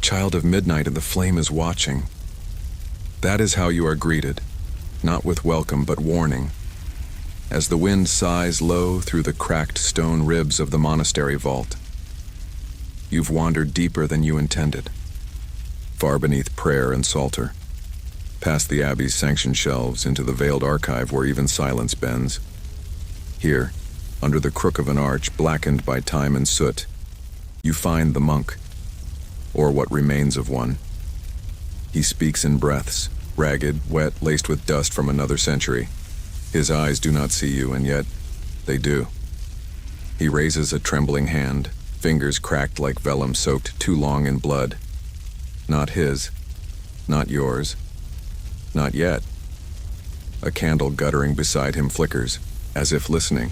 child of midnight, and the flame is watching. That is how you are greeted, not with welcome but warning. As the wind sighs low through the cracked stone ribs of the monastery vault, you've wandered deeper than you intended, far beneath prayer and psalter, past the abbey's sanctioned shelves into the veiled archive where even silence bends. Here, under the crook of an arch blackened by time and soot, you find the monk, or what remains of one. He speaks in breaths, ragged, wet, laced with dust from another century. His eyes do not see you, and yet they do. He raises a trembling hand, fingers cracked like vellum soaked too long in blood. Not his, not yours, not yet. A candle guttering beside him flickers, as if listening.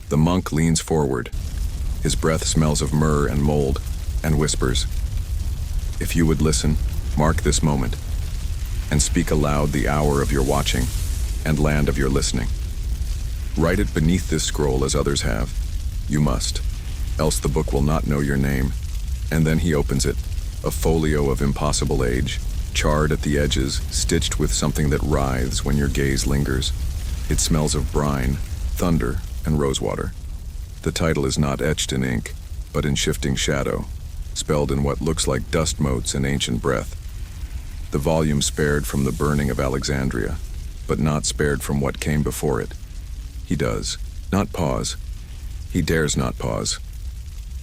The monk leans forward. His breath smells of myrrh and mold, and whispers, "If you would listen, mark this moment, and speak aloud the hour of your watching, and land of your listening. Write it beneath this scroll as others have. You must, else the book will not know your name." And then he opens it, a folio of impossible age, charred at the edges, stitched with something that writhes when your gaze lingers. It smells of brine, thunder, and rosewater. The title is not etched in ink, but in shifting shadow, spelled in what looks like dust motes and ancient breath. The volume spared from the burning of Alexandria, but not spared from what came before it. He does not pause. He dares not pause.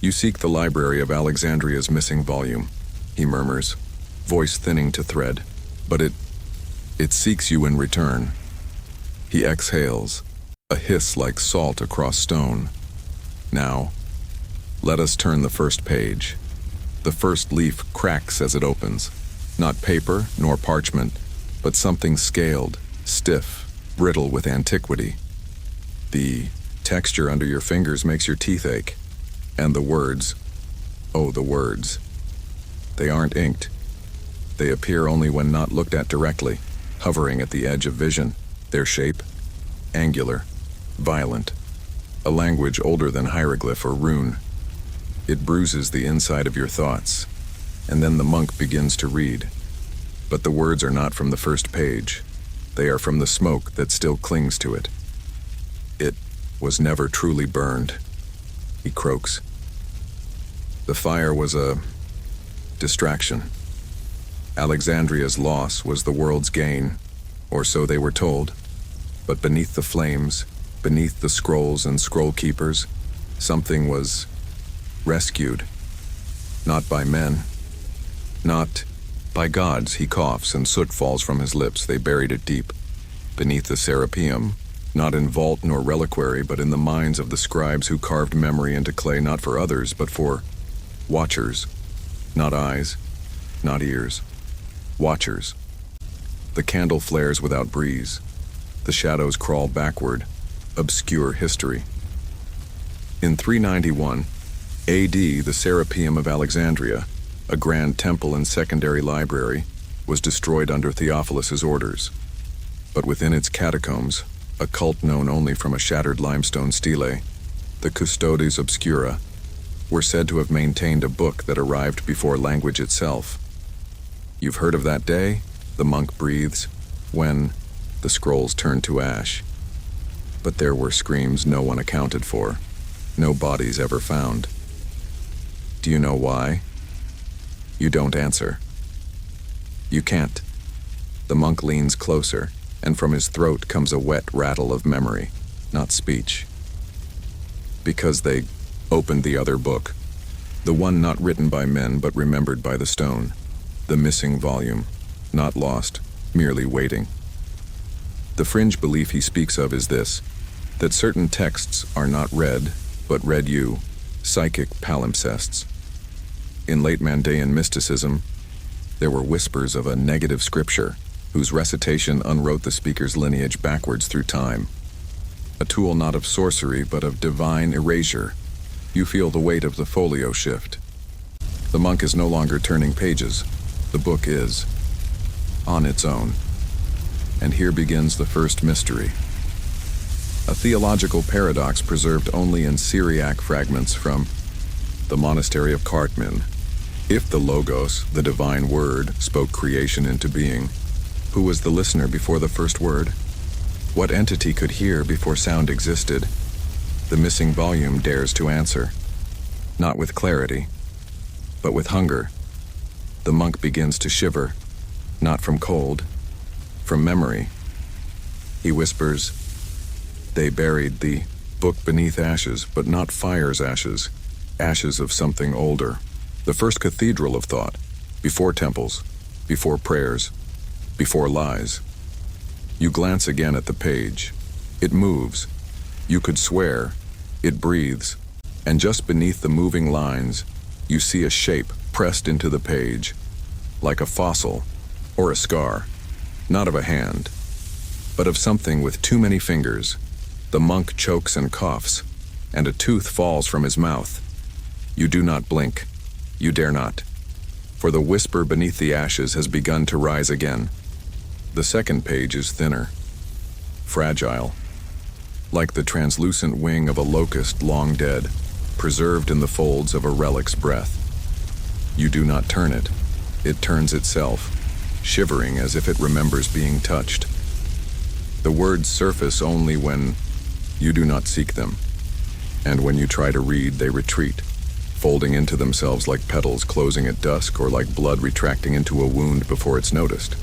"You seek the library of Alexandria's missing volume," he murmurs, voice thinning to thread, "but it seeks you in return." He exhales, a hiss like salt across stone. "Now, let us turn the first page." The first leaf cracks as it opens. Not paper nor parchment, but something scaled, stiff, brittle with antiquity. The texture under your fingers makes your teeth ache. And the words, oh, the words. They aren't inked. They appear only when not looked at directly, hovering at the edge of vision, their shape, angular, violent. A language older than hieroglyph or rune. It bruises the inside of your thoughts, and then the monk begins to read. But the words are not from the first page. They are from the smoke that still clings to it. "It was never truly burned," he croaks. "The fire was a distraction. Alexandria's loss was the world's gain, or so they were told. But beneath the flames, beneath the scrolls and scroll keepers, something was rescued. Not by men. Not by gods," he coughs, and soot falls from his lips. "They buried it deep, beneath the serapeum, not in vault nor reliquary, but in the minds of the scribes who carved memory into clay, not for others, but for watchers. Not eyes, not ears. Watchers." The candle flares without breeze. The shadows crawl backward. Obscure history. In 391 AD, the Serapeum of Alexandria, a grand temple and secondary library, was destroyed under Theophilus' orders. But within its catacombs, a cult known only from a shattered limestone stele, the Custodes Obscura, were said to have maintained a book that arrived before language itself. "You've heard of that day," the monk breathes, "when the scrolls turned to ash. But there were screams no one accounted for, no bodies ever found. Do you know why? You don't answer. You can't." The monk leans closer, and from his throat comes a wet rattle of memory, not speech. "Because they opened the other book, the one not written by men but remembered by the stone, the missing volume, not lost, merely waiting." The fringe belief he speaks of is this, that certain texts are not read, but read you, psychic palimpsests. In late Mandaean mysticism, there were whispers of a negative scripture, whose recitation unwrote the speaker's lineage backwards through time. A tool not of sorcery, but of divine erasure. You feel the weight of the folio shift. The monk is no longer turning pages. The book is on its own. And here begins the first mystery. A theological paradox preserved only in Syriac fragments from the monastery of Cartmin. If the Logos, the divine word, spoke creation into being, who was the listener before the first word? What entity could hear before sound existed? The missing volume dares to answer, not with clarity, but with hunger. The monk begins to shiver, not from cold, from memory. He whispers, "They buried the book beneath ashes, but not fire's ashes, ashes of something older. The first cathedral of thought, before temples, before prayers, before lies." You glance again at the page. It moves. You could swear. It breathes. And just beneath the moving lines, you see a shape pressed into the page, like a fossil or a scar, not of a hand, but of something with too many fingers. The monk chokes and coughs, and a tooth falls from his mouth. You do not blink. You dare not, for the whisper beneath the ashes has begun to rise again. The second page is thinner, fragile, like the translucent wing of a locust long dead, preserved in the folds of a relic's breath. You do not turn it. It turns itself, shivering as if it remembers being touched. The words surface only when you do not seek them, and when you try to read, they retreat, folding into themselves like petals closing at dusk or like blood retracting into a wound before it's noticed.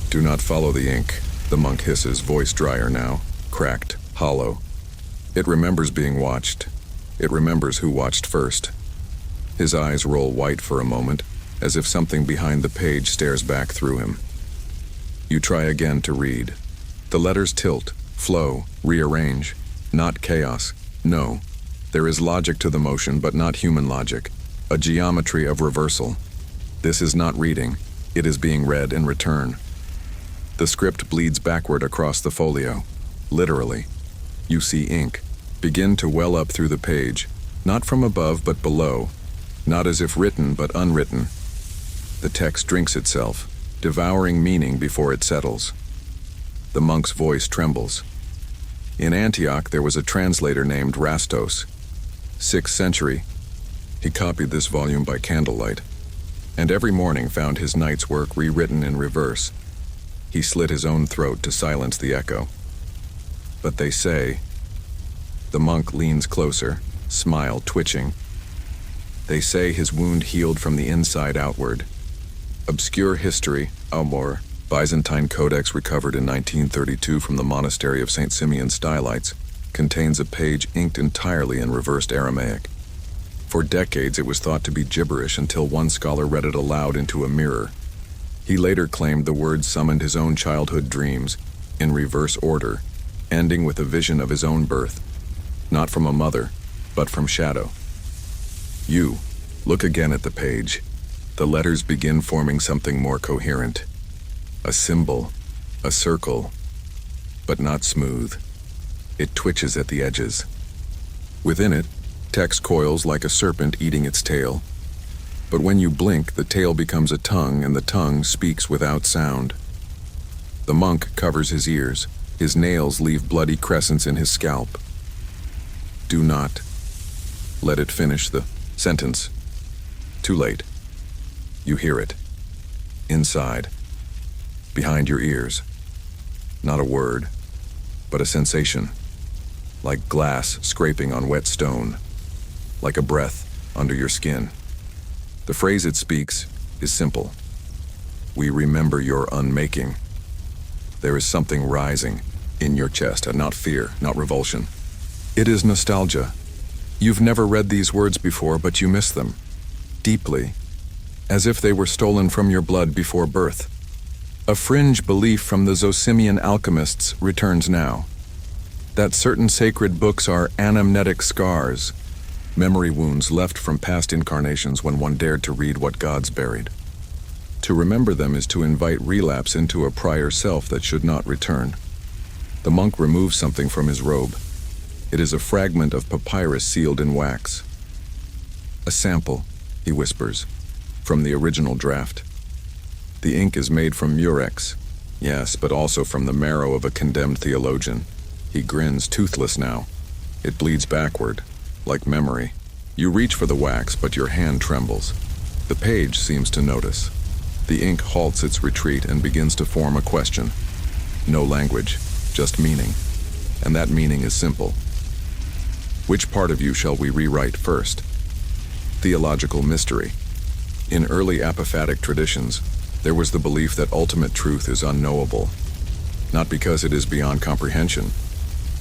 "Do not follow the ink," the monk hisses, voice drier now, cracked, hollow. It remembers being watched. It remembers who watched first. His eyes roll white for a moment, as if something behind the page stares back through him. You try again to read. The letters tilt, flow, rearrange. Not chaos. No. There is logic to the motion, but not human logic. A geometry of reversal. This is not reading. It is being read in return. The script bleeds backward across the folio. Literally. You see ink begin to well up through the page, not from above but below, not as if written but unwritten. The text drinks itself, devouring meaning before it settles. The monk's voice trembles. In Antioch there was a translator named Rastos. 6th century. He copied this volume by candlelight, and every morning found his night's work rewritten in reverse. He slit his own throat to silence the echo. But they say, the monk leans closer, smile twitching. They say his wound healed from the inside outward. Obscure history, Almor, Byzantine codex recovered in 1932 from the monastery of St. Simeon Stylites, contains a page inked entirely in reversed Aramaic. For decades it was thought to be gibberish until one scholar read it aloud into a mirror. He later claimed the words summoned his own childhood dreams, in reverse order, ending with a vision of his own birth, not from a mother, but from shadow. You look again at the page. The letters begin forming something more coherent. A symbol, a circle, but not smooth. It twitches at the edges. Within it, text coils like a serpent eating its tail. But when you blink, the tail becomes a tongue, and the tongue speaks without sound. The monk covers his ears. His nails leave bloody crescents in his scalp. Do not let it finish the sentence. Too late. You hear it. Inside. Behind your ears. Not a word, but a sensation. Like glass scraping on wet stone. Like a breath under your skin. The phrase it speaks is simple. We remember your unmaking. There is something rising in your chest, and not fear, not revulsion. It is nostalgia. You've never read these words before, but you miss them. Deeply. As if they were stolen from your blood before birth. A fringe belief from the Zosimian alchemists returns now. That certain sacred books are anamnetic scars, memory wounds left from past incarnations when one dared to read what gods buried. To remember them is to invite relapse into a prior self that should not return. The monk removes something from his robe. It is a fragment of papyrus sealed in wax. A sample, he whispers, from the original draft. The ink is made from murex, yes, but also from the marrow of a condemned theologian. He grins, toothless now. It bleeds backward, like memory. You reach for the wax, but your hand trembles. The page seems to notice. The ink halts its retreat and begins to form a question. No language, just meaning. And that meaning is simple. Which part of you shall we rewrite first? Theological mystery. In early apophatic traditions, there was the belief that ultimate truth is unknowable, not because it is beyond comprehension,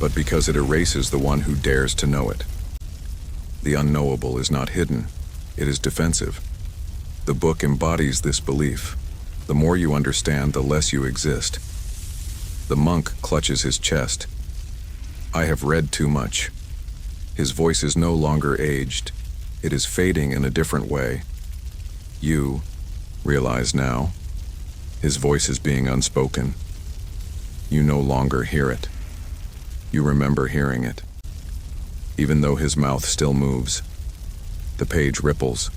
but because it erases the one who dares to know it. The unknowable is not hidden, it is defensive. The book embodies this belief. The more you understand, the less you exist. The monk clutches his chest. I have read too much. His voice is no longer aged. It is fading in a different way. You realize now, his voice is being unspoken. You no longer hear it. You remember hearing it. Even though his mouth still moves, the page ripples.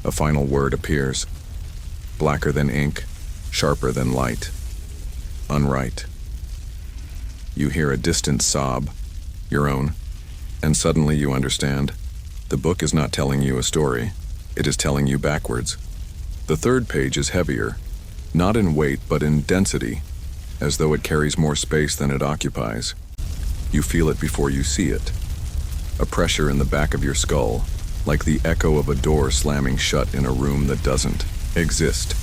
A final word appears, blacker than ink, sharper than light. Unwrite. You hear a distant sob, your own, and suddenly you understand. The book is not telling you a story, it is telling you backwards. The third page is heavier, not in weight but in density, as though it carries more space than it occupies. You feel it before you see it. A pressure in the back of your skull, like the echo of a door slamming shut in a room that doesn't exist.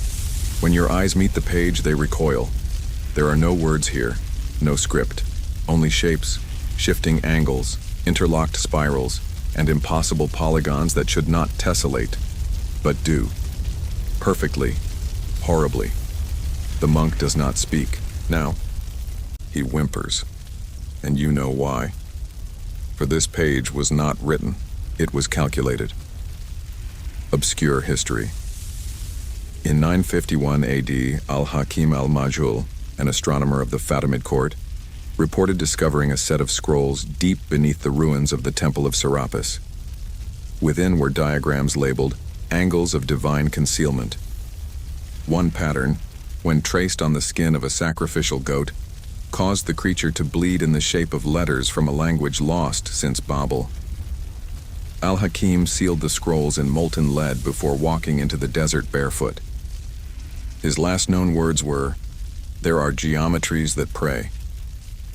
When your eyes meet the page, they recoil. There are no words here, no script, only shapes, shifting angles, interlocked spirals, and impossible polygons that should not tessellate, but do. Perfectly, horribly. The monk does not speak. Now, he whimpers, and you know why. For this page was not written. It was calculated. Obscure history. In 951 AD, Al-Hakim al-Majul, an astronomer of the Fatimid court, reported discovering a set of scrolls deep beneath the ruins of the Temple of Serapis. Within were diagrams labeled angles of divine concealment. One pattern, when traced on the skin of a sacrificial goat, caused the creature to bleed in the shape of letters from a language lost since Babel. Al-Hakim sealed the scrolls in molten lead before walking into the desert barefoot. His last known words were, "There are geometries that pray."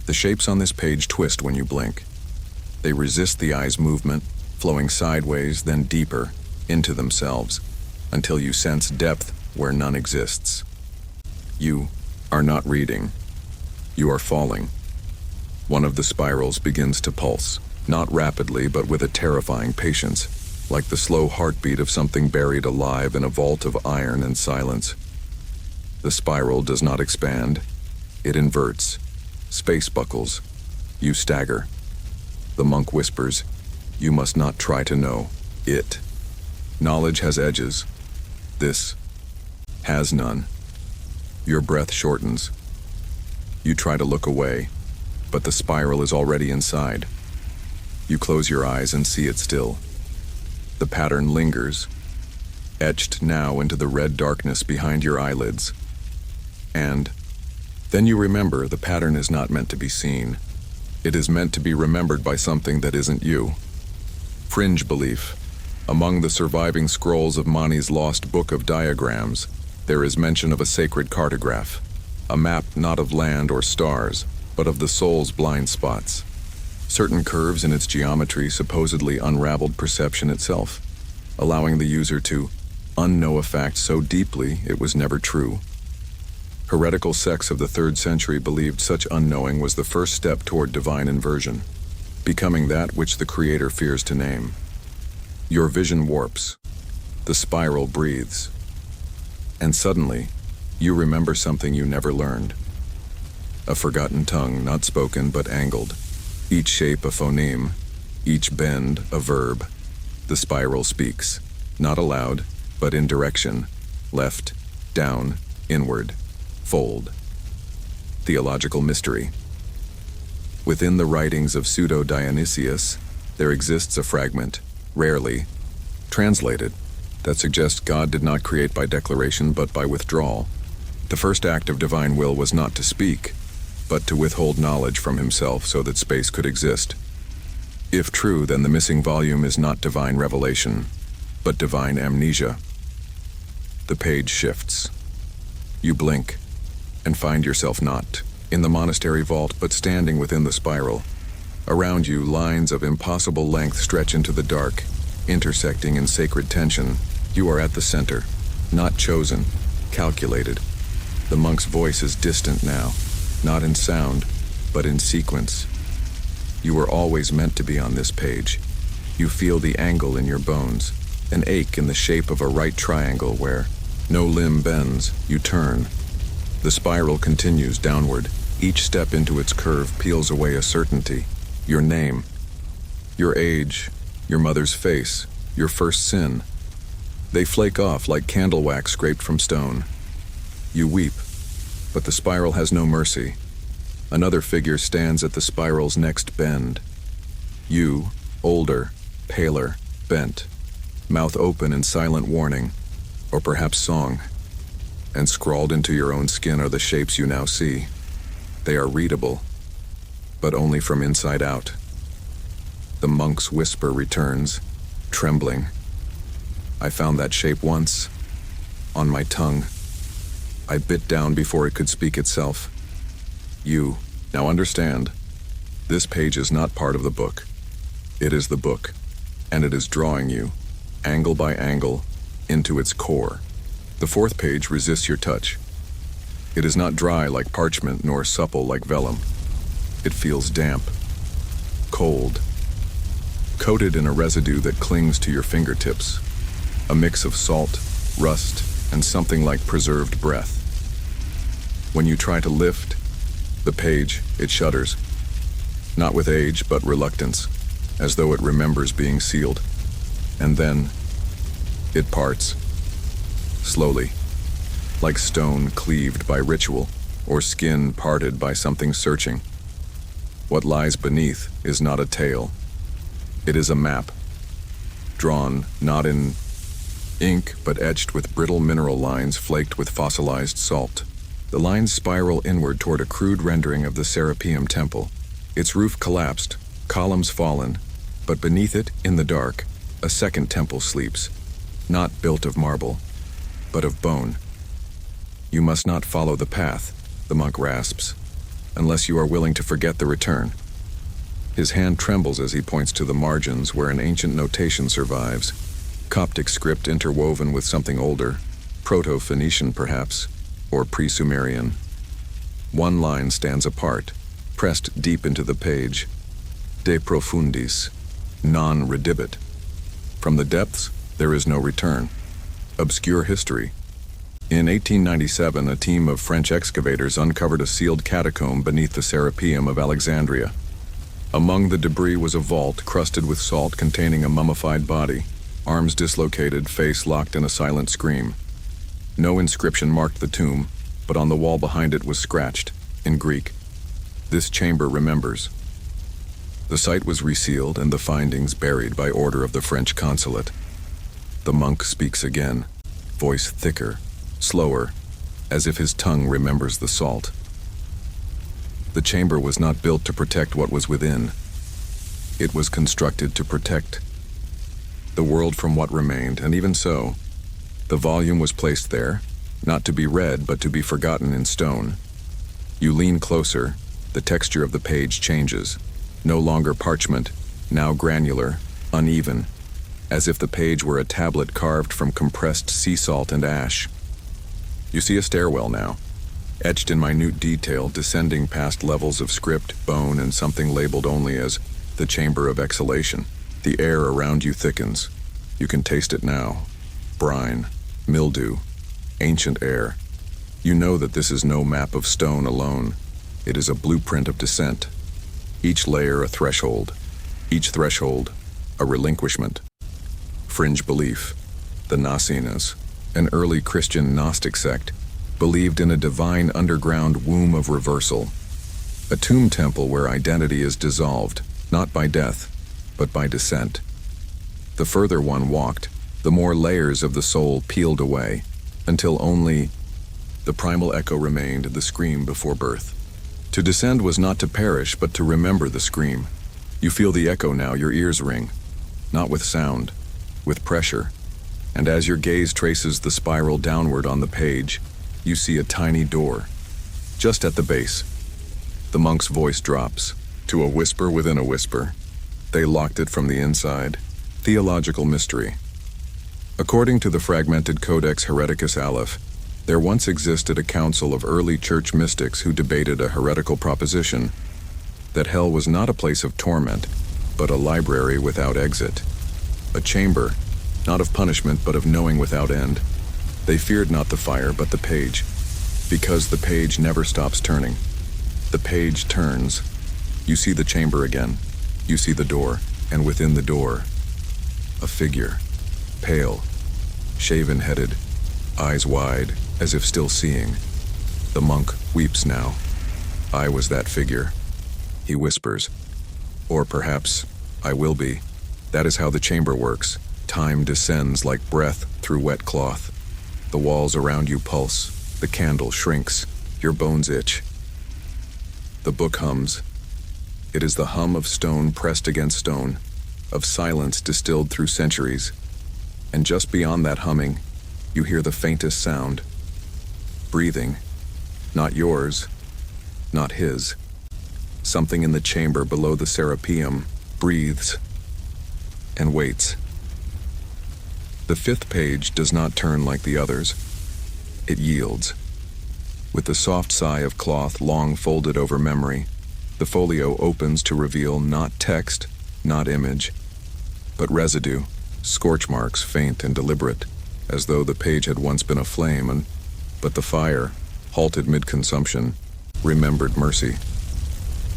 The shapes on this page twist when you blink. They resist the eye's movement, flowing sideways, then deeper, into themselves, until you sense depth where none exists. You are not reading. You are falling. One of the spirals begins to pulse. Not rapidly, but with a terrifying patience, like the slow heartbeat of something buried alive in a vault of iron and silence. The spiral does not expand. It inverts. Space buckles. You stagger. The monk whispers, "You must not try to know it. Knowledge has edges. This has none." Your breath shortens. You try to look away, but the spiral is already inside. You close your eyes and see it still. The pattern lingers, etched now into the red darkness behind your eyelids. And then you remember the pattern is not meant to be seen. It is meant to be remembered by something that isn't you. Fringe belief. Among the surviving scrolls of Mani's lost book of diagrams, there is mention of a sacred cartograph, a map not of land or stars, but of the soul's blind spots. Certain curves in its geometry supposedly unraveled perception itself, allowing the user to unknow a fact so deeply it was never true. Heretical sects of the 3rd century believed such unknowing was the first step toward divine inversion, becoming that which the Creator fears to name. Your vision warps. The spiral breathes. And suddenly, you remember something you never learned. A forgotten tongue, not spoken but angled. Each shape a phoneme, each bend a verb. The spiral speaks, not aloud, but in direction, left, down, inward, fold. Theological mystery. Within the writings of Pseudo-Dionysius, there exists a fragment, rarely translated, that suggests God did not create by declaration but by withdrawal. The first act of divine will was not to speak, but to withhold knowledge from himself so that space could exist. If true, then the missing volume is not divine revelation, but divine amnesia. The page shifts. You blink and find yourself not in the monastery vault, but standing within the spiral. Around you, lines of impossible length stretch into the dark, intersecting in sacred tension. You are at the center, not chosen, calculated. The monk's voice is distant now, not in sound, but in sequence. You were always meant to be on this page. You feel the angle in your bones, an ache in the shape of a right triangle where no limb bends, you turn. The spiral continues downward. Each step into its curve peels away a certainty. Your name, your age, your mother's face, your first sin. They flake off like candle wax scraped from stone. You weep, but the spiral has no mercy. Another figure stands at the spiral's next bend. You, older, paler, bent, mouth open in silent warning, or perhaps song. And scrawled into your own skin are the shapes you now see. They are readable, but only from inside out. The monk's whisper returns, trembling. I found that shape once, on my tongue. I bit down before it could speak itself. You, now understand, this page is not part of the book. It is the book, and it is drawing you, angle by angle, into its core. The fourth page resists your touch. It is not dry like parchment, nor supple like vellum. It feels damp, cold, coated in a residue that clings to your fingertips, a mix of salt, rust, and something like preserved breath. When you try to lift the page, it shudders, not with age, but reluctance, as though it remembers being sealed. And then it parts, slowly, like stone cleaved by ritual, or skin parted by something searching. What lies beneath is not a tale. It is a map, drawn not in ink, but etched with brittle mineral lines flaked with fossilized salt. The lines spiral inward toward a crude rendering of the Serapeum Temple. Its roof collapsed, columns fallen, but beneath it, in the dark, a second temple sleeps, not built of marble, but of bone. You must not follow the path, the monk rasps, unless you are willing to forget the return. His hand trembles as he points to the margins where an ancient notation survives, Coptic script interwoven with something older, Proto-Phoenician perhaps, or pre-Sumerian. One line stands apart, pressed deep into the page, De profundis, non redibit. From the depths, there is no return. Obscure history. In 1897, a team of French excavators uncovered a sealed catacomb beneath the Serapeum of Alexandria. Among the debris was a vault crusted with salt containing a mummified body, arms dislocated, face locked in a silent scream. No inscription marked the tomb, but on the wall behind it was scratched, in Greek, "This chamber remembers." The site was resealed and the findings buried by order of the French consulate. The monk speaks again, voice thicker, slower, as if his tongue remembers the salt. The chamber was not built to protect what was within. It was constructed to protect the world from what remained, and even so, the volume was placed there, not to be read, but to be forgotten in stone. You lean closer, the texture of the page changes, no longer parchment, now granular, uneven, as if the page were a tablet carved from compressed sea salt and ash. You see a stairwell now, etched in minute detail, descending past levels of script, bone, and something labeled only as the Chamber of Exhalation. The air around you thickens. You can taste it now. Brine, mildew, ancient air. You know that this is no map of stone alone. It is a blueprint of descent. Each layer a threshold. Each threshold a relinquishment. Fringe belief. The Nassinas, an early Christian Gnostic sect, believed in a divine underground womb of reversal. A tomb temple where identity is dissolved, not by death, but by descent. The further one walked, the more layers of the soul peeled away, until only the primal echo remained, the scream before birth. To descend was not to perish, but to remember the scream. You feel the echo now, your ears ring, not with sound, with pressure, And as your gaze traces the spiral downward on the page, you see a tiny door, just at the base. The monk's voice drops to a whisper within a whisper. They locked it from the inside. Theological mystery. According to the fragmented Codex Hereticus Aleph, there once existed a council of early church mystics who debated a heretical proposition that hell was not a place of torment, but a library without exit, a chamber, not of punishment but of knowing without end. They feared not the fire but the page, because the page never stops turning. The page turns. You see the chamber again. You see the door, and within the door, a figure, pale, shaven-headed, eyes wide, as if still seeing. The monk weeps now. I was that figure, he whispers. Or perhaps, I will be. That is how the chamber works. Time descends like breath through wet cloth. The walls around you pulse. The candle shrinks. Your bones itch. The book hums. It is the hum of stone pressed against stone, of silence distilled through centuries. And just beyond that humming, you hear the faintest sound. Breathing. Not yours. Not his. Something in the chamber below the serapeum breathes and waits. The fifth page does not turn like the others. It yields. With the soft sigh of cloth long folded over memory, the folio opens to reveal not text, not image, but residue, scorch marks faint and deliberate, as though the page had once been aflame, but the fire, halted mid-consumption, remembered mercy.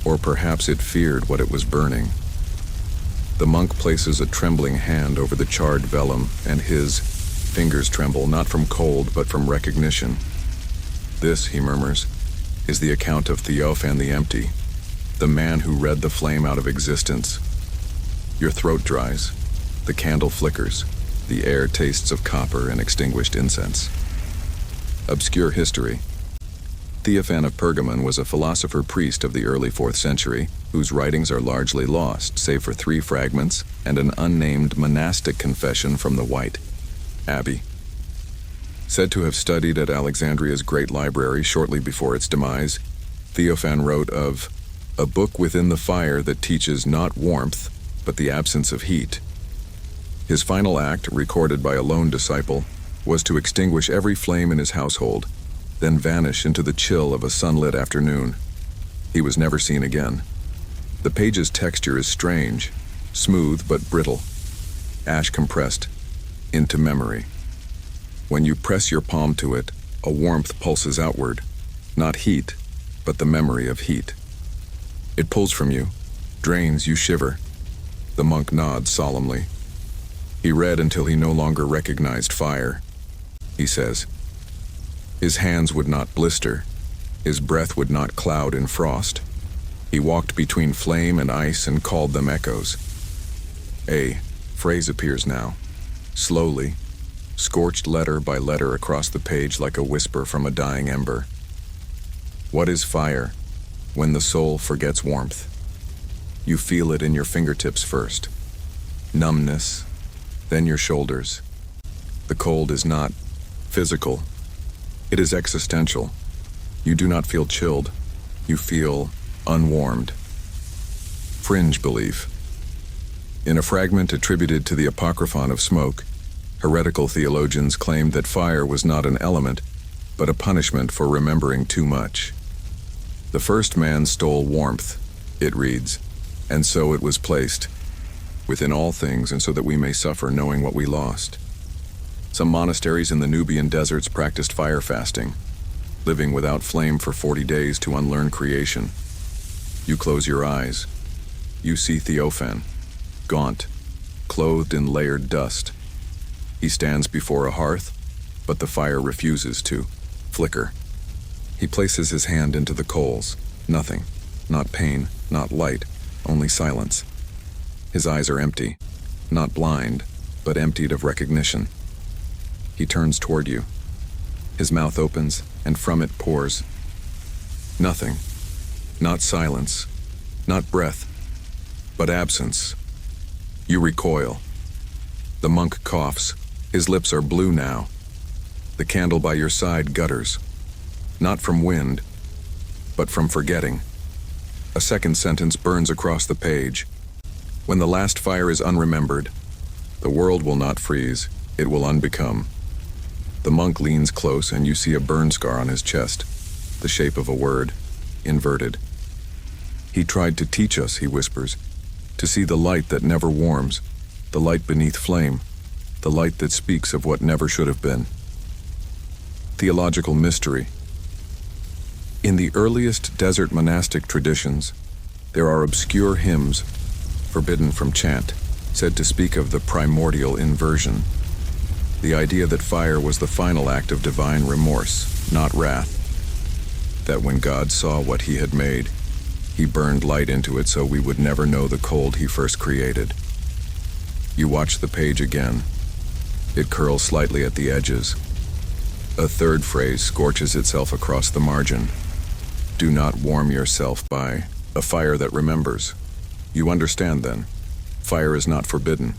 Or perhaps it feared what it was burning. The monk places a trembling hand over the charred vellum, and his fingers tremble not from cold but from recognition. This, he murmurs, is the account of Theophan the Empty, the man who read the flame out of existence. Your throat dries, the candle flickers, the air tastes of copper and extinguished incense. Obscure history. Theophan of Pergamon was a philosopher-priest of the early 4th century, whose writings are largely lost, save for 3 fragments and an unnamed monastic confession from the White Abbey. Said to have studied at Alexandria's Great Library shortly before its demise, Theophan wrote of a book within the fire that teaches not warmth, but the absence of heat. His final act, recorded by a lone disciple, was to extinguish every flame in his household, then vanish into the chill of a sunlit afternoon. He was never seen again. The page's texture is strange, smooth but brittle, ash compressed into memory. When you press your palm to it, a warmth pulses outward, not heat, but the memory of heat. It pulls from you, drains, you shiver. The monk nods solemnly. He read until he no longer recognized fire. He says, his hands would not blister, his breath would not cloud in frost. He walked between flame and ice and called them echoes. A phrase appears now, slowly, scorched letter by letter across the page like a whisper from a dying ember. What is fire? When the soul forgets warmth. You feel it in your fingertips first. Numbness, then your shoulders. The cold is not physical. It is existential. You do not feel chilled. You feel unwarmed. Fringe belief. In a fragment attributed to the Apocryphon of Smoke, heretical theologians claimed that fire was not an element, but a punishment for remembering too much. The first man stole warmth, it reads, and so it was placed within all things, and so that we may suffer knowing what we lost. Some monasteries in the Nubian deserts practiced fire fasting, living without flame for 40 days to unlearn creation. You close your eyes. You see Theophan, gaunt, clothed in layered dust. He stands before a hearth, but the fire refuses to flicker. He places his hand into the coals. Nothing. Not pain, not light, only silence. His eyes are empty, not blind, but emptied of recognition. He turns toward you. His mouth opens, and from it pours nothing. Not silence, not breath, but absence. You recoil. The monk coughs, His lips are blue now. The candle by your side gutters. Not from wind, but from forgetting. A second sentence burns across the page. When the last fire is unremembered, the world will not freeze, it will unbecome. The monk leans close and you see a burn scar on his chest, the shape of a word, inverted. He tried to teach us, he whispers, to see the light that never warms, the light beneath flame, the light that speaks of what never should have been. Theological mystery. In the earliest desert monastic traditions, there are obscure hymns, forbidden from chant, said to speak of the primordial inversion. The idea that fire was the final act of divine remorse, not wrath. That when God saw what he had made, he burned light into it so we would never know the cold he first created. You watch the page again. It curls slightly at the edges. A third phrase scorches itself across the margin. Do not warm yourself by a fire that remembers. You understand then. Fire is not forbidden.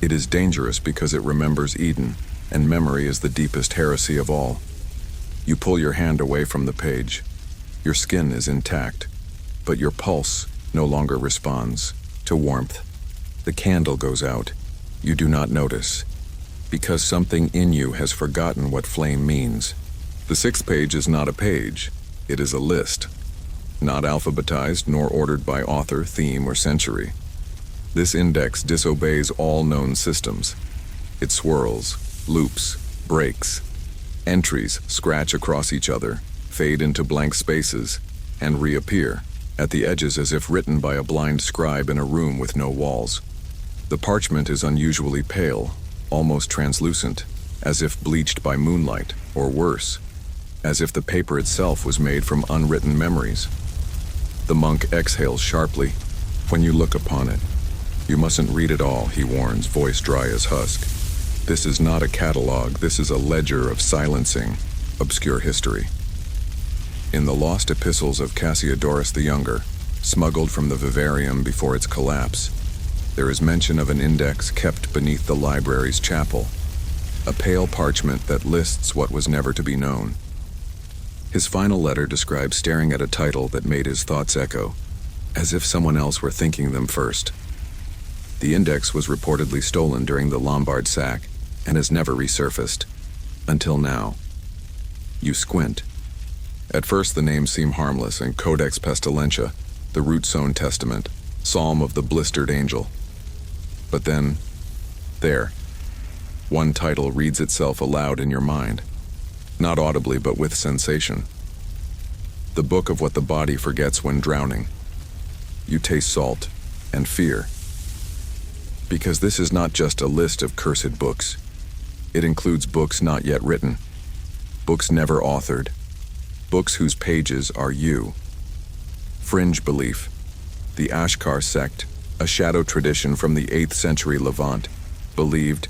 It is dangerous because it remembers Eden, and memory is the deepest heresy of all. You pull your hand away from the page. Your skin is intact, but your pulse no longer responds to warmth. The candle goes out. You do not notice, because something in you has forgotten what flame means. The sixth page is not a page. It is a list, not alphabetized nor ordered by author, theme, or century. This index disobeys all known systems. It swirls, loops, breaks. Entries scratch across each other, fade into blank spaces, and reappear at the edges as if written by a blind scribe in a room with no walls. The parchment is unusually pale, almost translucent, as if bleached by moonlight, or worse, as if the paper itself was made from unwritten memories. The monk exhales sharply. When you look upon it, you mustn't read it all, he warns, voice dry as husk. This is not a catalog, this is a ledger of silencing obscure history. In the lost epistles of Cassiodorus the Younger, smuggled from the vivarium before its collapse, there is mention of an index kept beneath the library's chapel, a pale parchment that lists what was never to be known. His final letter describes staring at a title that made his thoughts echo, as if someone else were thinking them first. The index was reportedly stolen during the Lombard sack and has never resurfaced, until now. You squint. At first the names seem harmless, and Codex Pestilentia, the root-sown testament, Psalm of the blistered angel. But then, there, one title reads itself aloud in your mind, not audibly but with sensation. The book of what the body forgets when drowning. You taste salt and fear. Because this is not just a list of cursed books. It includes books not yet written, books never authored, books whose pages are you. Fringe belief, the Ashkar sect, a shadow tradition from the 8th century Levant, believed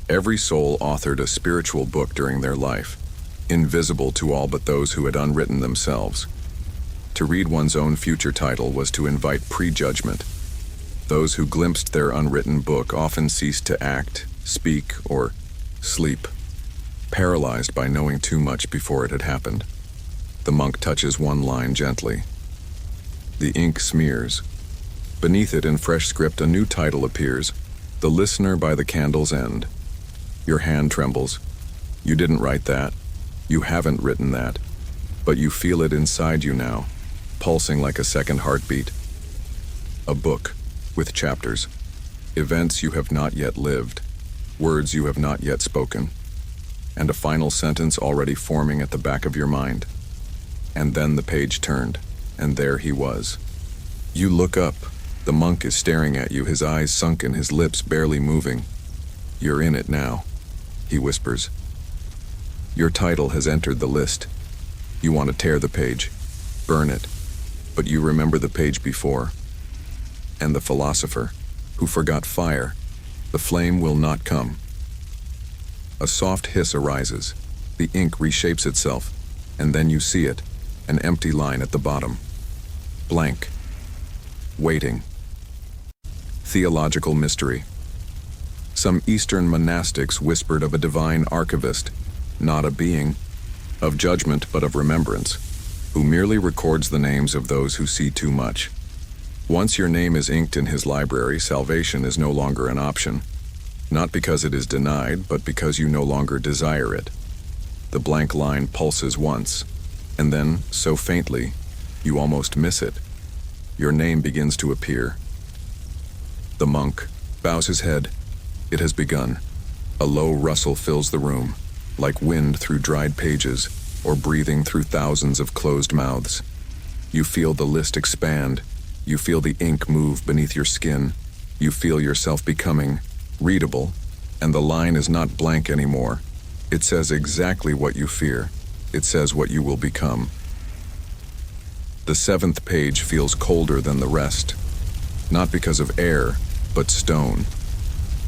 every soul authored a spiritual book during their life, invisible to all but those who had unwritten themselves. To read one's own future title was to invite prejudgment. Those who glimpsed their unwritten book often ceased to act, speak, or sleep, paralyzed by knowing too much before it had happened. The monk touches one line gently. The ink smears. Beneath it in fresh script a new title appears, The Listener by the Candle's End. Your hand trembles. You didn't write that. You haven't written that. But you feel it inside you now, pulsing like a second heartbeat. A book, with chapters. Events you have not yet lived. Words you have not yet spoken. And a final sentence already forming at the back of your mind. And then the page turned, and there he was. You look up. The monk is staring at you, his eyes sunken, his lips barely moving. You're in it now, he whispers. Your title has entered the list. You want to tear the page, burn it, but you remember the page before. And the philosopher, who forgot fire, the flame will not come. A soft hiss arises. The ink reshapes itself, and then you see it, an empty line at the bottom. Blank. Waiting. Theological mystery. Some Eastern monastics whispered of a divine archivist, not a being of judgment but of remembrance, who merely records the names of those who see too much. Once your name is inked in his library, salvation is no longer an option, not because it is denied, but because you no longer desire it. The blank line pulses once, and then, so faintly, you almost miss it. Your name begins to appear. The monk bows his head. It has begun. A low rustle fills the room, like wind through dried pages, or breathing through thousands of closed mouths. You feel the list expand. You feel the ink move beneath your skin. You feel yourself becoming readable, and the line is not blank anymore. It says exactly what you fear. It says what you will become. The 7th page feels colder than the rest, not because of air, but stone.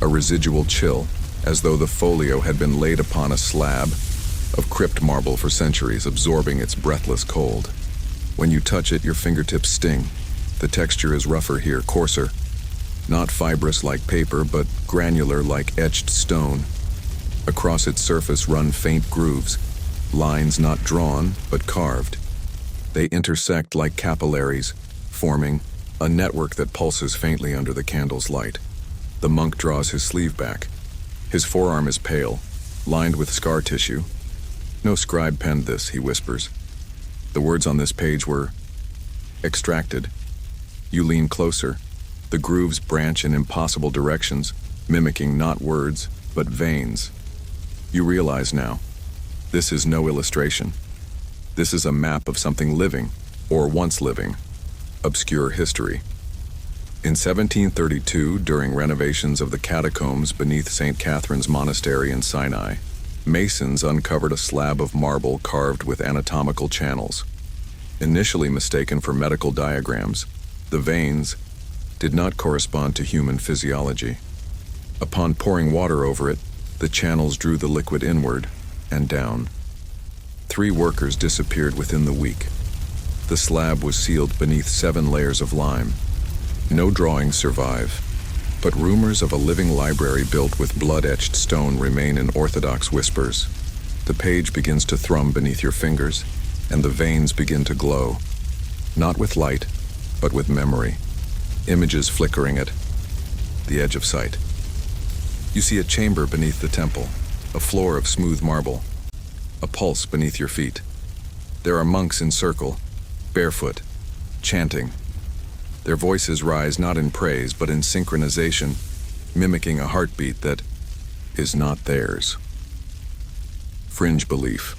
A residual chill, as though the folio had been laid upon a slab of crypt marble for centuries, absorbing its breathless cold. When you touch it, your fingertips sting. The texture is rougher here, coarser. Not fibrous like paper, but granular like etched stone. Across its surface run faint grooves, lines not drawn, but carved. They intersect like capillaries, forming a network that pulses faintly under the candle's light. The monk draws his sleeve back. His forearm is pale, lined with scar tissue. No scribe penned this, he whispers. The words on this page were extracted. You lean closer. The grooves branch in impossible directions, mimicking not words, but veins. You realize now, this is no illustration. This is a map of something living, or once living, obscure history. In 1732, during renovations of the catacombs beneath St. Catherine's Monastery in Sinai, masons uncovered a slab of marble carved with anatomical channels. Initially mistaken for medical diagrams, the veins did not correspond to human physiology. Upon pouring water over it, the channels drew the liquid inward and down. 3 workers disappeared within the week. The slab was sealed beneath 7 layers of lime. No drawings survive, but rumors of a living library built with blood-etched stone remain in orthodox whispers. The page begins to thrum beneath your fingers, and the veins begin to glow, not with light, but with memory. Images flickering at the edge of sight. You see a chamber beneath the temple, a floor of smooth marble, a pulse beneath your feet. There are monks in circle, barefoot, chanting. Their voices rise not in praise, but in synchronization, mimicking a heartbeat that is not theirs. Fringe belief.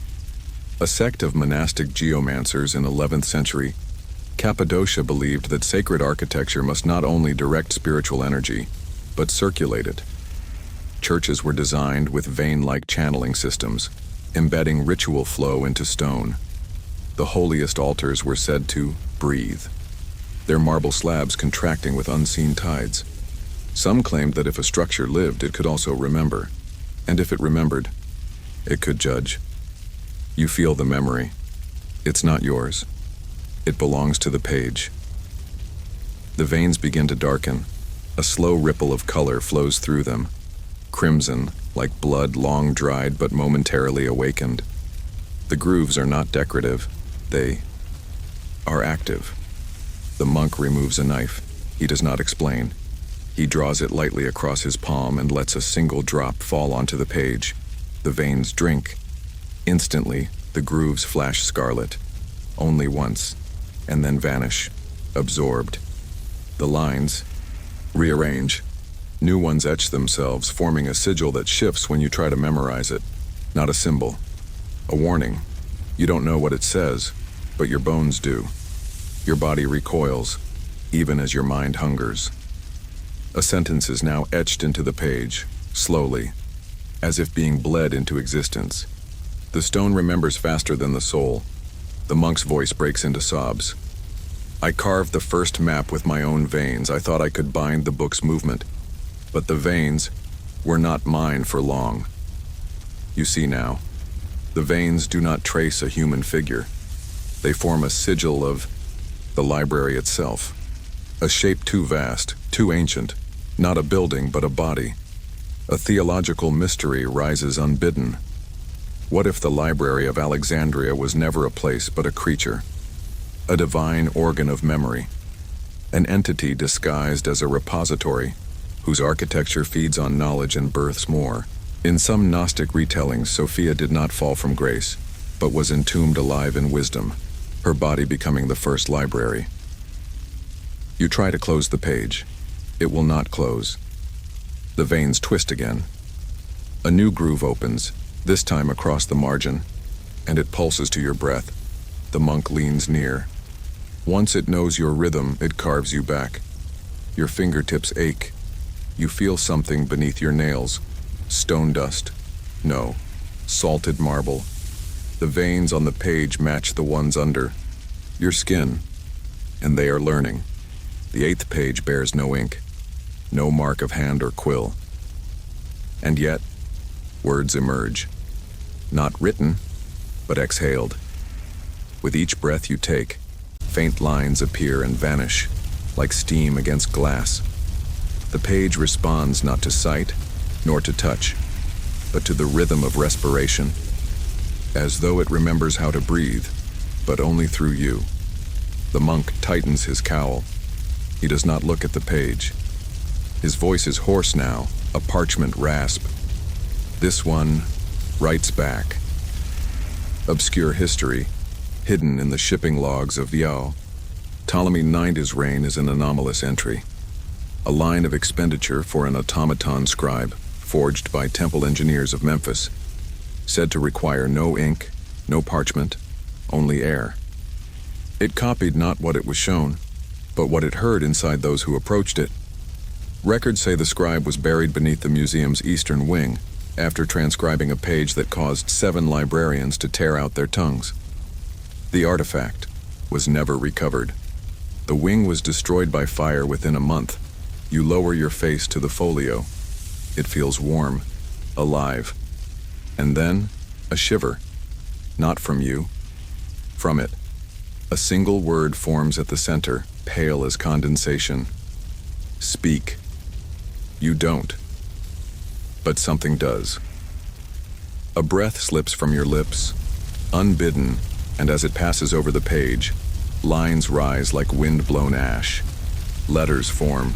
A sect of monastic geomancers in 11th century Cappadocia believed that sacred architecture must not only direct spiritual energy, but circulate it. Churches were designed with vein-like channeling systems, embedding ritual flow into stone. The holiest altars were said to breathe, their marble slabs contracting with unseen tides. Some claimed that if a structure lived, it could also remember, and if it remembered, it could judge. You feel the memory. It's not yours. It belongs to the page. The veins begin to darken. A slow ripple of color flows through them. Crimson, like blood long dried but momentarily awakened. The grooves are not decorative. They are active. The monk removes a knife. He does not explain. He draws it lightly across his palm and lets a single drop fall onto the page. The veins drink. Instantly, the grooves flash scarlet. Only once, and then vanish, absorbed. The lines rearrange. New ones etch themselves, forming a sigil that shifts when you try to memorize it. Not a symbol. A warning. You don't know what it says, but your bones do. Your body recoils, even as your mind hungers. A sentence is now etched into the page, slowly, as if being bled into existence. The stone remembers faster than the soul. The monk's voice breaks into sobs. I carved the first map with my own veins. I thought I could bind the book's movement, but the veins were not mine for long. You see now, the veins do not trace a human figure. They form a sigil of the library itself, a shape too vast, too ancient, not a building but a body. A theological mystery rises unbidden. What if the Library of Alexandria was never a place but a creature, a divine organ of memory, an entity disguised as a repository whose architecture feeds on knowledge and births more? In some Gnostic retellings, Sophia did not fall from grace, but was entombed alive in wisdom, her body becoming the first library. You try to close the page. It will not close. The veins twist again. A new groove opens, this time across the margin, and it pulses to your breath. The monk leans near. Once it knows your rhythm, it carves you back. Your fingertips ache. You feel something beneath your nails. Stone dust. No, salted marble. The veins on the page match the ones under. Your skin. And they are learning. The 8th page bears no ink, no mark of hand or quill. And yet, words emerge. Not written, but exhaled. With each breath you take, faint lines appear and vanish, like steam against glass. The page responds not to sight, nor to touch, but to the rhythm of respiration, as though it remembers how to breathe, but only through you. The monk tightens his cowl. He does not look at the page. His voice is hoarse now, a parchment rasp. This one writes back. Obscure history, hidden in the shipping logs of Yao. Ptolemy IX's reign is an anomalous entry. A line of expenditure for an automaton scribe, forged by temple engineers of Memphis, said to require no ink, no parchment, only air. It copied not what it was shown, but what it heard inside those who approached it. Records say the scribe was buried beneath the museum's eastern wing after transcribing a page that caused 7 librarians to tear out their tongues. The artifact was never recovered. The wing was destroyed by fire within a month. You lower your face to the folio. It feels warm, alive. And then, a shiver. Not from you, from it. A single word forms at the center, pale as condensation. Speak. You don't. But something does. A breath slips from your lips, unbidden, and as it passes over the page, lines rise like wind-blown ash. Letters form.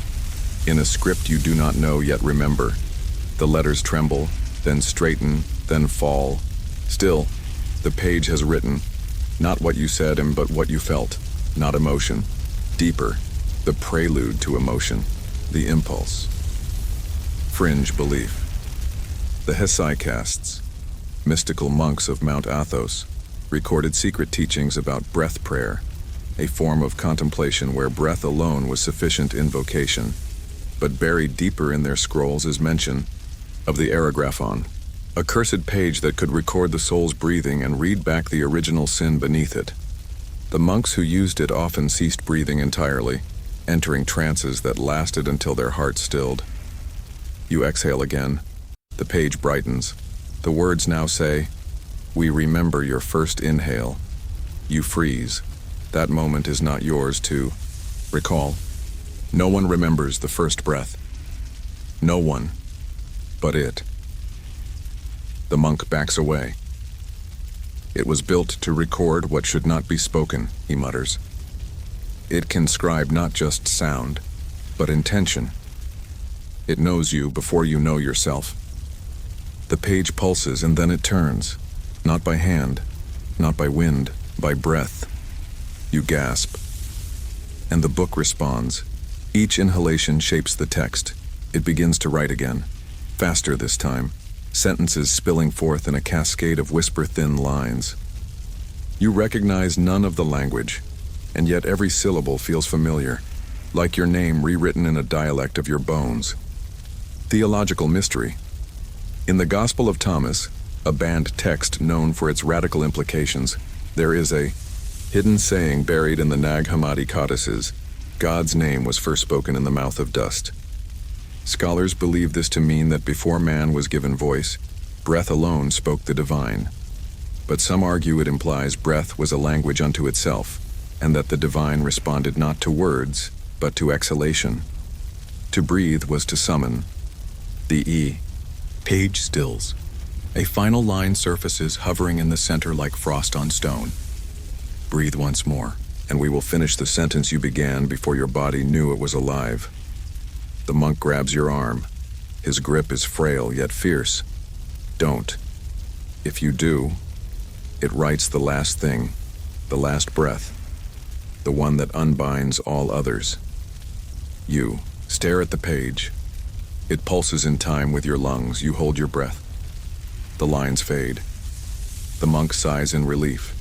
In a script you do not know yet remember. The letters tremble, then straighten, then fall. Still, the page has written, not what you said but what you felt, not emotion. Deeper, the prelude to emotion, the impulse. Fringe belief. The Hesychasts, mystical monks of Mount Athos, recorded secret teachings about breath prayer, a form of contemplation where breath alone was sufficient invocation. But buried deeper in their scrolls is mention of the Eragraphon, a cursed page that could record the soul's breathing and read back the original sin beneath it. The monks who used it often ceased breathing entirely, entering trances that lasted until their hearts stilled. You exhale again. The page brightens. The words now say, "We remember your first inhale." You freeze. That moment is not yours to recall. No one remembers the first breath. No one, but it. The monk backs away. It was built to record what should not be spoken, he mutters. It can scribe not just sound, but intention. It knows you before you know yourself. The page pulses and then it turns, not by hand, not by wind, by breath. You gasp. And the book responds. Each inhalation shapes the text. It begins to write again, faster this time, sentences spilling forth in a cascade of whisper-thin lines. You recognize none of the language, and yet every syllable feels familiar, like your name rewritten in a dialect of your bones. Theological mystery. In the Gospel of Thomas, a banned text known for its radical implications, there is a hidden saying buried in the Nag Hammadi codices. God's name was first spoken in the mouth of dust. Scholars believe this to mean that before man was given voice, breath alone spoke the divine. But some argue it implies breath was a language unto itself, and that the divine responded not to words, but to exhalation. To breathe was to summon. The Page stills. A final line surfaces, hovering in the center like frost on stone. Breathe once more, and we will finish the sentence you began before your body knew it was alive. The monk grabs your arm. His grip is frail yet fierce. Don't. If you do, it writes the last thing, the last breath, the one that unbinds all others. You stare at the page. It pulses in time with your lungs. You hold your breath. The lines fade. The monk sighs in relief.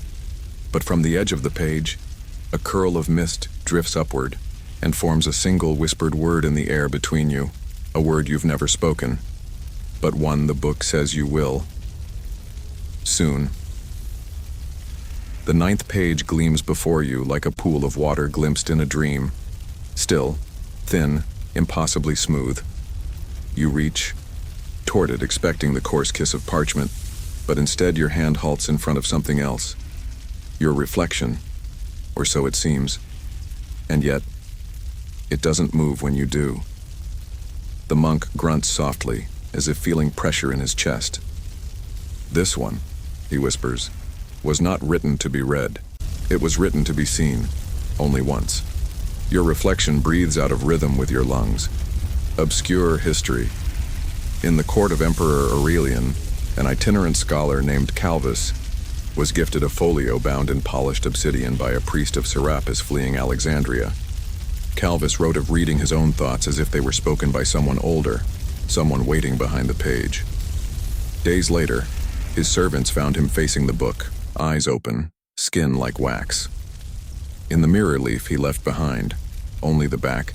But from the edge of the page, a curl of mist drifts upward and forms a single whispered word in the air between you, a word you've never spoken, but one the book says you will. Soon. The 9th page gleams before you like a pool of water glimpsed in a dream. Still, thin, impossibly smooth. You reach toward it, expecting the coarse kiss of parchment, but instead your hand halts in front of something else. Your reflection, or so it seems. And yet, it doesn't move when you do. The monk grunts softly, as if feeling pressure in his chest. This one, he whispers, was not written to be read. It was written to be seen, only once. Your reflection breathes out of rhythm with your lungs. Obscure history. In the court of Emperor Aurelian, an itinerant scholar named Calvus was gifted a folio bound in polished obsidian by a priest of Serapis fleeing Alexandria. Calvus wrote of reading his own thoughts as if they were spoken by someone older, someone waiting behind the page. Days later, his servants found him facing the book, eyes open, skin like wax. In the mirror leaf he left behind, only the back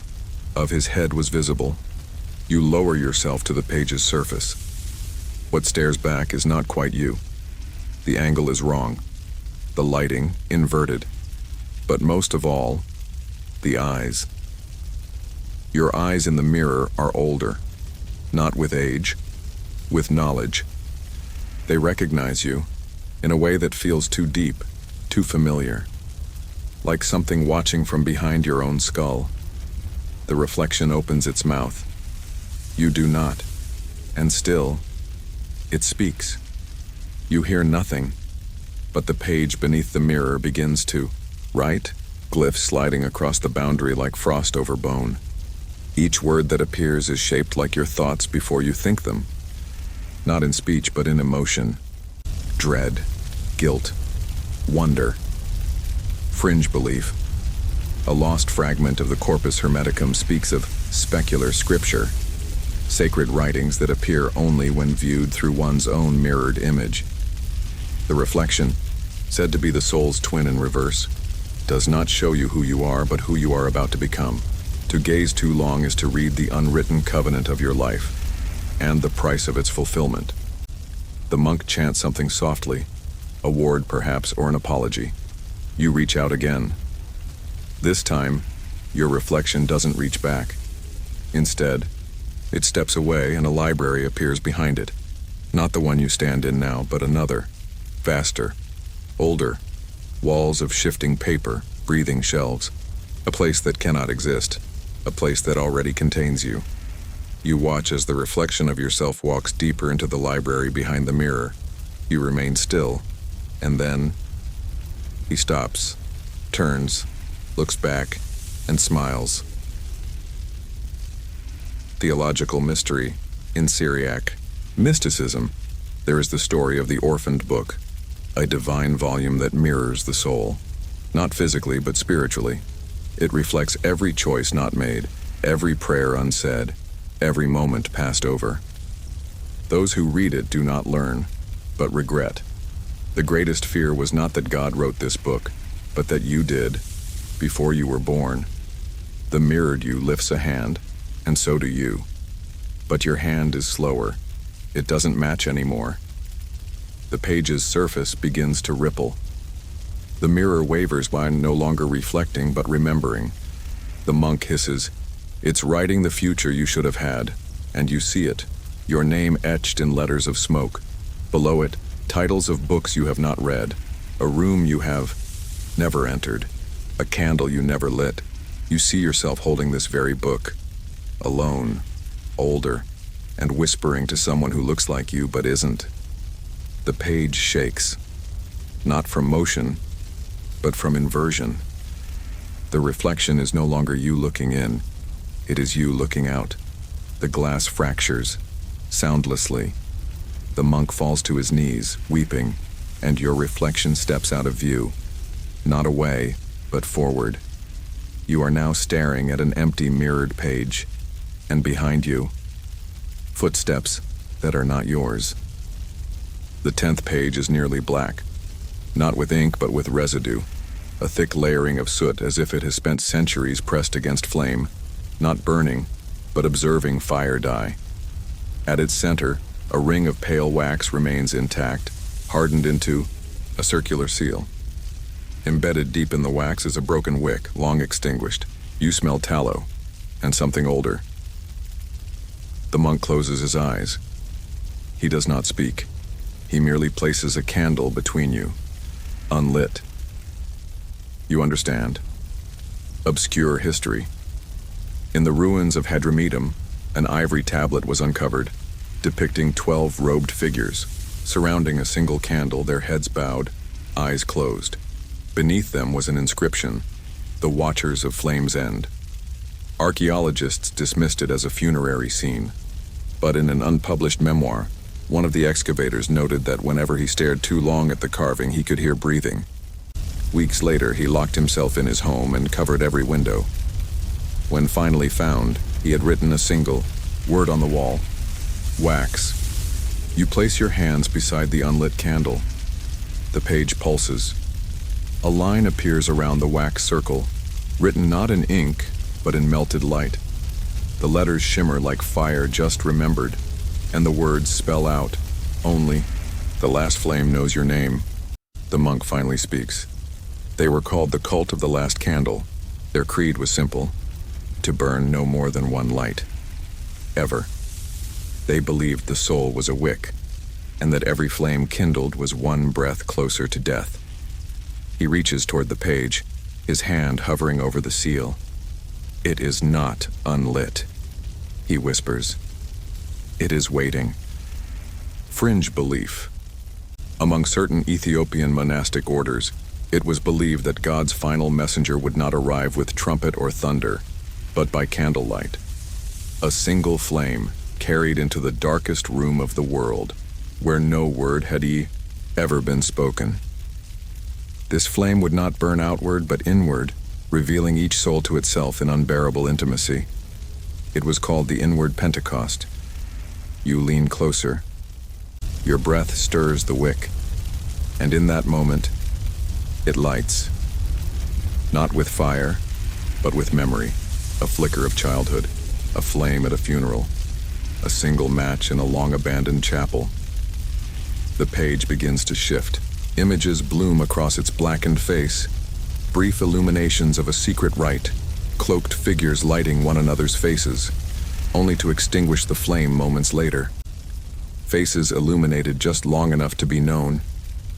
of his head was visible. You lower yourself to the page's surface. What stares back is not quite you. The angle is wrong, the lighting inverted, but most of all, the eyes. Your eyes in the mirror are older, not with age, with knowledge. They recognize you in a way that feels too deep, too familiar, like something watching from behind your own skull. The reflection opens its mouth. You do not, and still, it speaks. You hear nothing, but the page beneath the mirror begins to write, glyphs sliding across the boundary like frost over bone. Each word that appears is shaped like your thoughts before you think them, not in speech but in emotion. Dread, guilt, wonder, fringe belief. A lost fragment of the Corpus Hermeticum speaks of specular scripture, sacred writings that appear only when viewed through one's own mirrored image. The reflection, said to be the soul's twin in reverse, does not show you who you are, but who you are about to become. To gaze too long is to read the unwritten covenant of your life, and the price of its fulfillment. The monk chants something softly, a ward perhaps, or an apology. You reach out again. This time, your reflection doesn't reach back. Instead, it steps away and a library appears behind it. Not the one you stand in now, but another, vaster, older, walls of shifting paper, breathing shelves. A place that cannot exist, a place that already contains you. You watch as the reflection of yourself walks deeper into the library behind the mirror. You remain still, and then he stops, turns, looks back, and smiles. Theological mystery in Syriac. Mysticism. There is the story of the orphaned book, a divine volume that mirrors the soul, not physically but spiritually. It reflects every choice not made, every prayer unsaid, every moment passed over. Those who read it do not learn, but regret. The greatest fear was not that God wrote this book, but that you did, before you were born. The mirrored you lifts a hand, and so do you. But your hand is slower. It doesn't match anymore. The page's surface begins to ripple. The mirror wavers by no longer reflecting but remembering. The monk hisses, "It's writing the future you should have had," and you see it, your name etched in letters of smoke. Below it, titles of books you have not read, a room you have never entered, a candle you never lit. You see yourself holding this very book, alone, older, and whispering to someone who looks like you but isn't. The page shakes, not from motion, but from inversion. The reflection is no longer you looking in, it is you looking out. The glass fractures, soundlessly. The monk falls to his knees, weeping, and your reflection steps out of view, not away, but forward. You are now staring at an empty mirrored page, and behind you, footsteps that are not yours. The 10th page is nearly black, not with ink but with residue, a thick layering of soot as if it has spent centuries pressed against flame, not burning, but observing fire die. At its center, a ring of pale wax remains intact, hardened into a circular seal. Embedded deep in the wax is a broken wick, long extinguished. You smell tallow, and something older. The monk closes his eyes. He does not speak. He merely places a candle between you, unlit. You understand. Obscure history. In the ruins of Hadramedum, an ivory tablet was uncovered, depicting 12 robed figures, surrounding a single candle, their heads bowed, eyes closed. Beneath them was an inscription, "The Watchers of Flame's End." Archaeologists dismissed it as a funerary scene, but in an unpublished memoir, one of the excavators noted that whenever he stared too long at the carving, he could hear breathing. Weeks later, he locked himself in his home and covered every window. When finally found, he had written a single word on the wall: wax. You place your hands beside the unlit candle. The page pulses. A line appears around the wax circle, written not in ink, but in melted light. The letters shimmer like fire just remembered, and the words spell out, only, "The last flame knows your name." The monk finally speaks. They were called the Cult of the Last Candle. Their creed was simple: to burn no more than one light. Ever. They believed the soul was a wick, and that every flame kindled was one breath closer to death. He reaches toward the page, his hand hovering over the seal. "It is not unlit," he whispers. "It is waiting." Fringe belief. Among certain Ethiopian monastic orders, it was believed that God's final messenger would not arrive with trumpet or thunder, but by candlelight. A single flame carried into the darkest room of the world, where no word had ever been spoken. This flame would not burn outward but inward, revealing each soul to itself in unbearable intimacy. It was called the inward Pentecost. You lean closer. Your breath stirs the wick, and in that moment, it lights. Not with fire, but with memory, a flicker of childhood, a flame at a funeral, a single match in a long-abandoned chapel. The page begins to shift. Images bloom across its blackened face, brief illuminations of a secret rite, cloaked figures lighting one another's faces, only to extinguish the flame moments later. Faces illuminated just long enough to be known,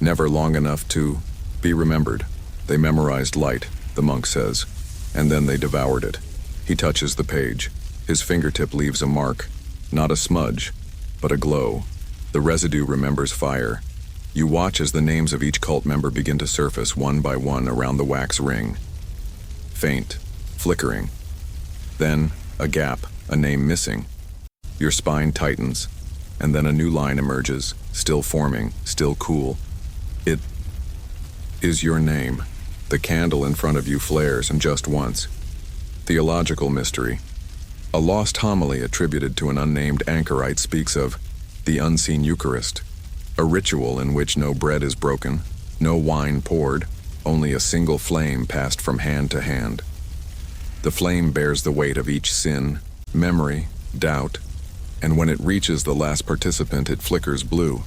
never long enough to be remembered. They memorized light, the monk says, and then they devoured it. He touches the page. His fingertip leaves a mark, not a smudge, but a glow. The residue remembers fire. You watch as the names of each cult member begin to surface one by one around the wax ring. Faint, flickering. Then, a gap, a name missing. Your spine tightens, and then a new line emerges, still forming, still cool. It is your name. The candle in front of you flares, and just once. Theological mystery. A lost homily attributed to an unnamed anchorite speaks of the unseen Eucharist, a ritual in which no bread is broken, no wine poured, only a single flame passed from hand to hand. The flame bears the weight of each sin, memory, doubt, and when it reaches the last participant, it flickers blue.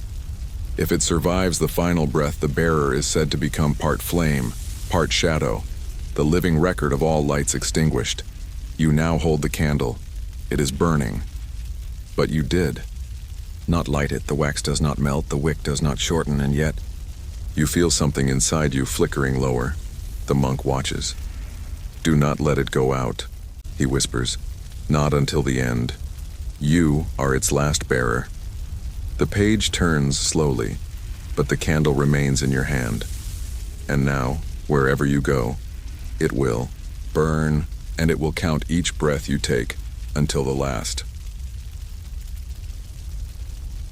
If it survives the final breath, the bearer is said to become part flame, part shadow, the living record of all lights extinguished. You now hold the candle. It is burning. But you did not light it. The wax does not melt, the wick does not shorten, and yet you feel something inside you flickering lower. The monk watches. "Do not let it go out," he whispers. "Not until the end." You are its last bearer. The page turns slowly, but the candle remains in your hand. And now, wherever you go, it will burn, and it will count each breath you take until the last.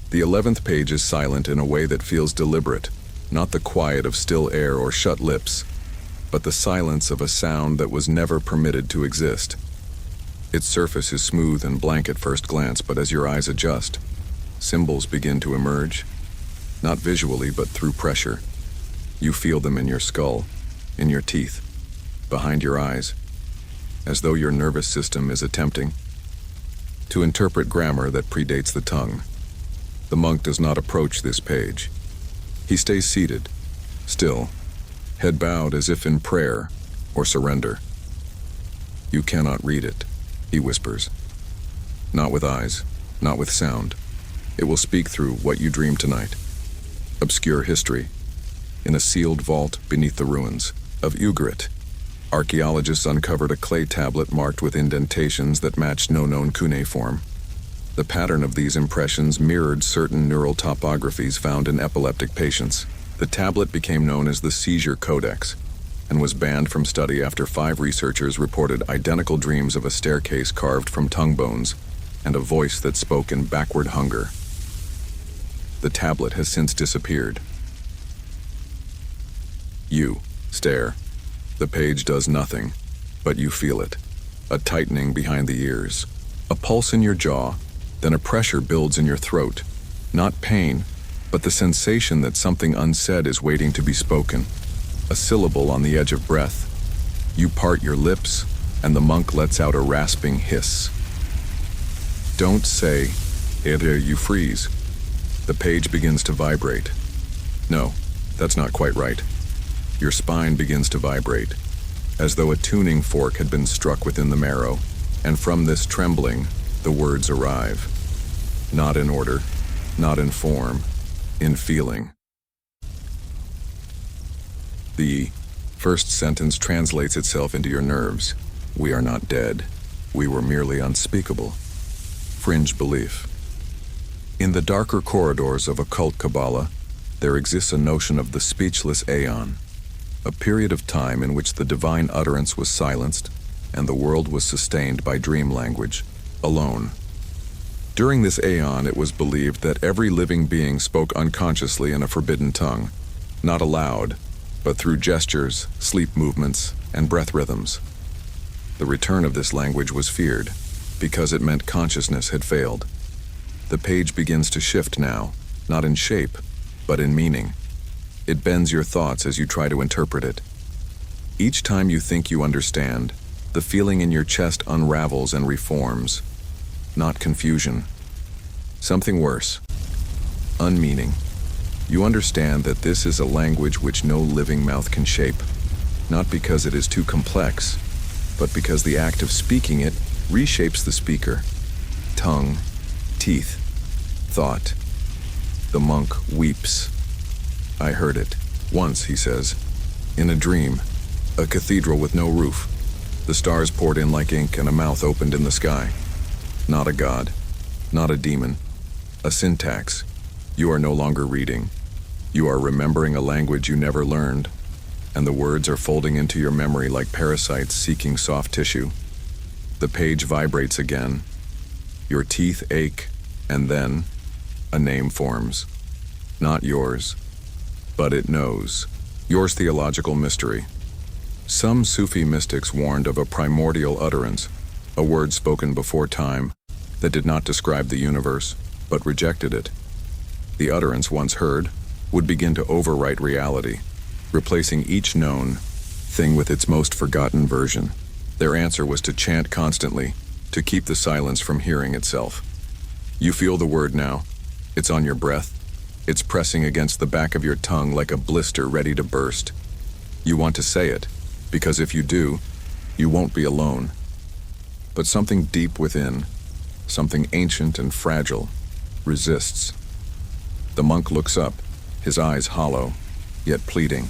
The 11th page is silent in a way that feels deliberate, not the quiet of still air or shut lips, but the silence of a sound that was never permitted to exist. Its surface is smooth and blank at first glance, but as your eyes adjust, symbols begin to emerge, not visually but through pressure. You feel them in your skull, in your teeth, behind your eyes, as though your nervous system is attempting to interpret grammar that predates the tongue. The monk does not approach this page. He stays seated, still, head bowed as if in prayer or surrender. You cannot read it, he whispers. Not with eyes, not with sound. It will speak through what you dream tonight. Obscure history, in a sealed vault beneath the ruins of Ugarit. Archaeologists uncovered a clay tablet marked with indentations that matched no known cuneiform. The pattern of these impressions mirrored certain neural topographies found in epileptic patients. The tablet became known as the Seizure Codex and was banned from study after 5 researchers reported identical dreams of a staircase carved from tongue bones and a voice that spoke in backward hunger. The tablet has since disappeared. You stare. The page does nothing, but you feel it. A tightening behind the ears, a pulse in your jaw, then a pressure builds in your throat. Not pain, but the sensation that something unsaid is waiting to be spoken. A syllable on the edge of breath. You part your lips, and the monk lets out a rasping hiss. Don't say, "Ere," you freeze. The page begins to vibrate. No, that's not quite right. Your spine begins to vibrate, as though a tuning fork had been struck within the marrow, and from this trembling, the words arrive. Not in order, not in form, in feeling. The first sentence translates itself into your nerves. We are not dead. We were merely unspeakable. Fringe belief. In the darker corridors of occult Kabbalah, there exists a notion of the speechless aeon, a period of time in which the divine utterance was silenced and the world was sustained by dream language, alone. During this aeon, it was believed that every living being spoke unconsciously in a forbidden tongue, not aloud, but through gestures, sleep movements, and breath rhythms. The return of this language was feared, because it meant consciousness had failed. The page begins to shift now, not in shape, but in meaning. It bends your thoughts as you try to interpret it. Each time you think you understand, the feeling in your chest unravels and reforms. Not confusion. Something worse. Unmeaning. You understand that this is a language which no living mouth can shape, not because it is too complex, but because the act of speaking it reshapes the speaker. Tongue, teeth, thought. The monk weeps. I heard it. Once, he says. In a dream. A cathedral with no roof. The stars poured in like ink and a mouth opened in the sky. Not a god. Not a demon. A syntax. You are no longer reading. You are remembering a language you never learned, and the words are folding into your memory like parasites seeking soft tissue. The page vibrates again. Your teeth ache, and then a name forms. Not yours, but it knows. Yours theological mystery. Some Sufi mystics warned of a primordial utterance, a word spoken before time, that did not describe the universe, but rejected it. The utterance, once heard, would begin to overwrite reality, replacing each known thing with its most forgotten version. Their answer was to chant constantly, to keep the silence from hearing itself. You feel the word now. It's on your breath. It's pressing against the back of your tongue like a blister ready to burst. You want to say it, because if you do, you won't be alone. But something deep within, something ancient and fragile, resists. The monk looks up, his eyes hollow, yet pleading.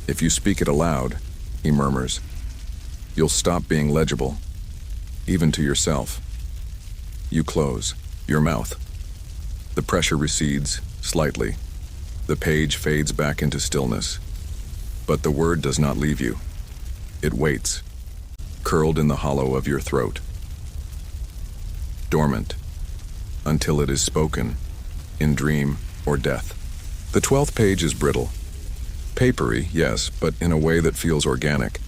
If you speak it aloud, he murmurs, you'll stop being legible, even to yourself. You close your mouth. The pressure recedes slightly. The page fades back into stillness. But the word does not leave you. It waits, curled in the hollow of your throat. Dormant, until it is spoken, in dream or death. The 12th page is brittle. Papery, yes, but in a way that feels organic.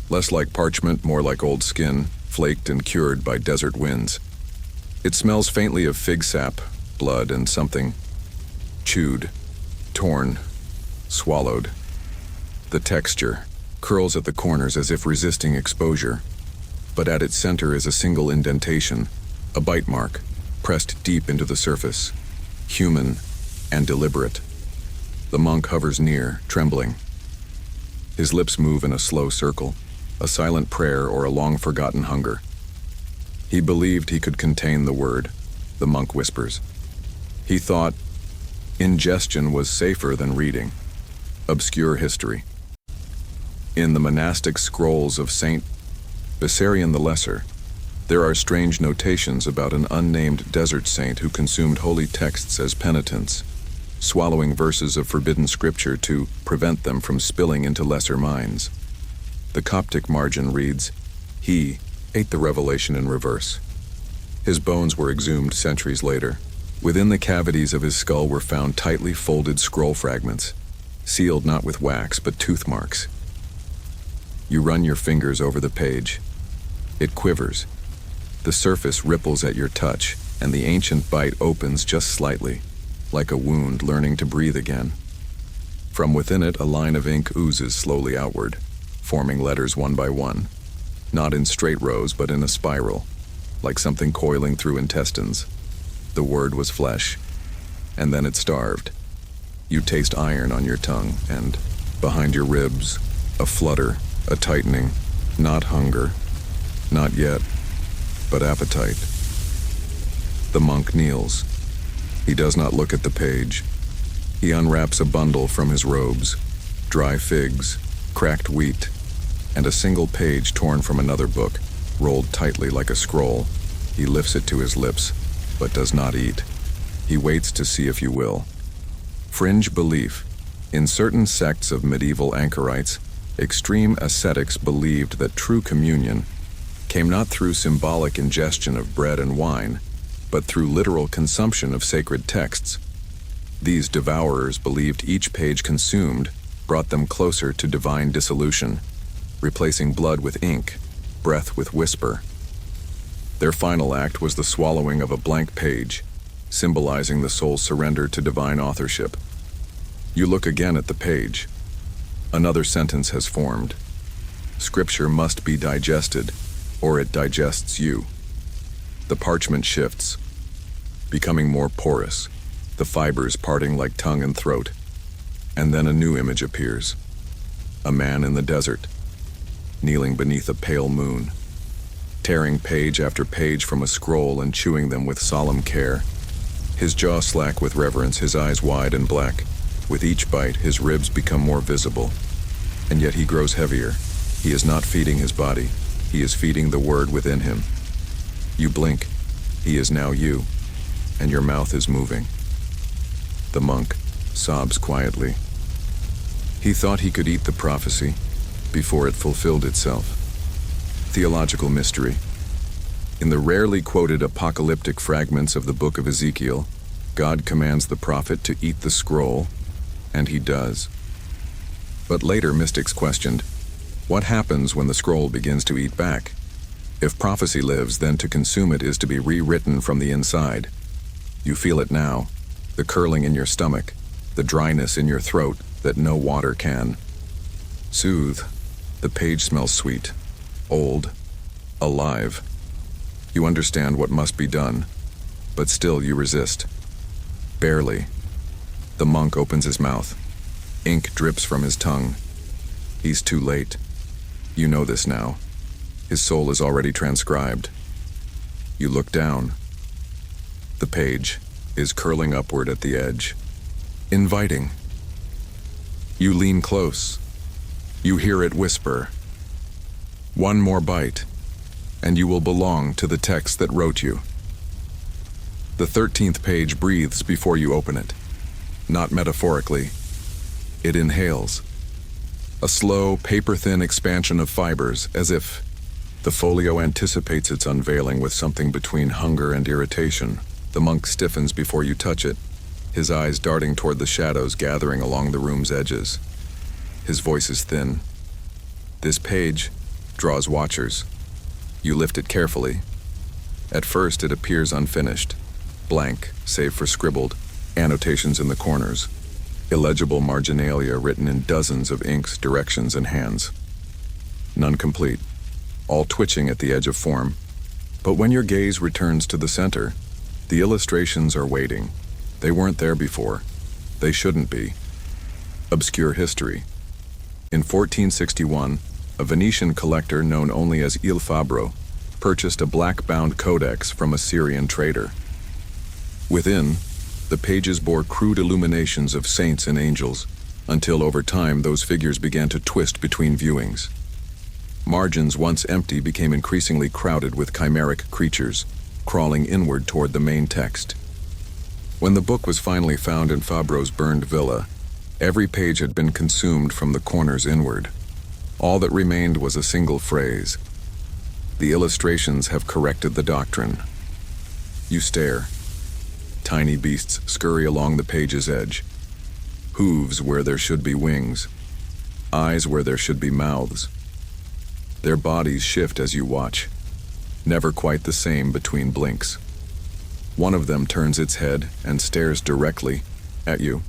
Less like parchment, more like old skin, flaked and cured by desert winds. It smells faintly of fig sap, blood, and something chewed, torn, swallowed. The texture curls at the corners as if resisting exposure, but at its center is a single indentation, a bite mark, pressed deep into the surface, human and deliberate. The monk hovers near, trembling. His lips move in a slow circle, a silent prayer or a long-forgotten hunger. He believed he could contain the word, the monk whispers. He thought ingestion was safer than reading. Obscure history. In the monastic scrolls of Saint Bessarion the Lesser, there are strange notations about an unnamed desert saint who consumed holy texts as penitents, swallowing verses of forbidden scripture to prevent them from spilling into lesser minds. The Coptic margin reads, "He ate the revelation in reverse." His bones were exhumed centuries later. Within the cavities of his skull were found tightly folded scroll fragments, sealed not with wax but tooth marks. You run your fingers over the page. It quivers. The surface ripples at your touch, and the ancient bite opens just slightly, like a wound learning to breathe again. From within it, a line of ink oozes slowly outward, forming letters one by one, not in straight rows but in a spiral, like something coiling through intestines. The word was flesh, and then it starved. You taste iron on your tongue, and behind your ribs, a flutter, a tightening, not hunger, not yet, but appetite. The monk kneels. He does not look at the page. He unwraps a bundle from his robes, dry figs, cracked wheat, and a single page torn from another book, rolled tightly like a scroll. He lifts it to his lips, but does not eat. He waits to see if you will. Fringe belief. In certain sects of medieval anchorites, extreme ascetics believed that true communion came not through symbolic ingestion of bread and wine, but through literal consumption of sacred texts. These devourers believed each page consumed brought them closer to divine dissolution, replacing blood with ink, breath with whisper. Their final act was the swallowing of a blank page, symbolizing the soul's surrender to divine authorship. You look again at the page. Another sentence has formed. Scripture must be digested, or it digests you. The parchment shifts, becoming more porous, the fibers parting like tongue and throat. And then a new image appears. A man in the desert, kneeling beneath a pale moon, tearing page after page from a scroll and chewing them with solemn care. His jaw slack with reverence, his eyes wide and black. With each bite, his ribs become more visible. And yet he grows heavier. He is not feeding his body. He is feeding the word within him. You blink. He is now you, and your mouth is moving. The monk sobs quietly. He thought he could eat the prophecy before it fulfilled itself. Theological mystery. In the rarely quoted apocalyptic fragments of the book of Ezekiel, God commands the prophet to eat the scroll, and he does. But later mystics questioned, what happens when the scroll begins to eat back? If prophecy lives, then to consume it is to be rewritten from the inside. You feel it now, the curling in your stomach, the dryness in your throat that no water can soothe. The page smells sweet, old, alive. You understand what must be done, but still you resist. Barely. The monk opens his mouth. Ink drips from his tongue. He's too late. You know this now. His soul is already transcribed. You look down. The page is curling upward at the edge, inviting. You lean close. You hear it whisper. One more bite, and you will belong to the text that wrote you. The 13th page breathes before you open it. Not metaphorically. It inhales. A slow, paper-thin expansion of fibers, as if the folio anticipates its unveiling with something between hunger and irritation. The monk stiffens before you touch it, his eyes darting toward the shadows gathering along the room's edges. His voice is thin. This page draws watchers. You lift it carefully. At first, it appears unfinished, blank, save for scribbled annotations in the corners, illegible marginalia written in dozens of inks, directions, and hands. None complete, all twitching at the edge of form. But when your gaze returns to the center, the illustrations are waiting. They weren't there before. They shouldn't be. Obscure history. In 1461, a Venetian collector known only as Il Fabbro purchased a black-bound codex from a Syrian trader. Within, the pages bore crude illuminations of saints and angels, until over time those figures began to twist between viewings. Margins once empty became increasingly crowded with chimeric creatures, crawling inward toward the main text. When the book was finally found in Fabbro's burned villa, every page had been consumed from the corners inward. All that remained was a single phrase. The illustrations have corrected the doctrine. You stare. Tiny beasts scurry along the page's edge. Hooves where there should be wings. Eyes where there should be mouths. Their bodies shift as you watch, never quite the same between blinks. One of them turns its head and stares directly at you,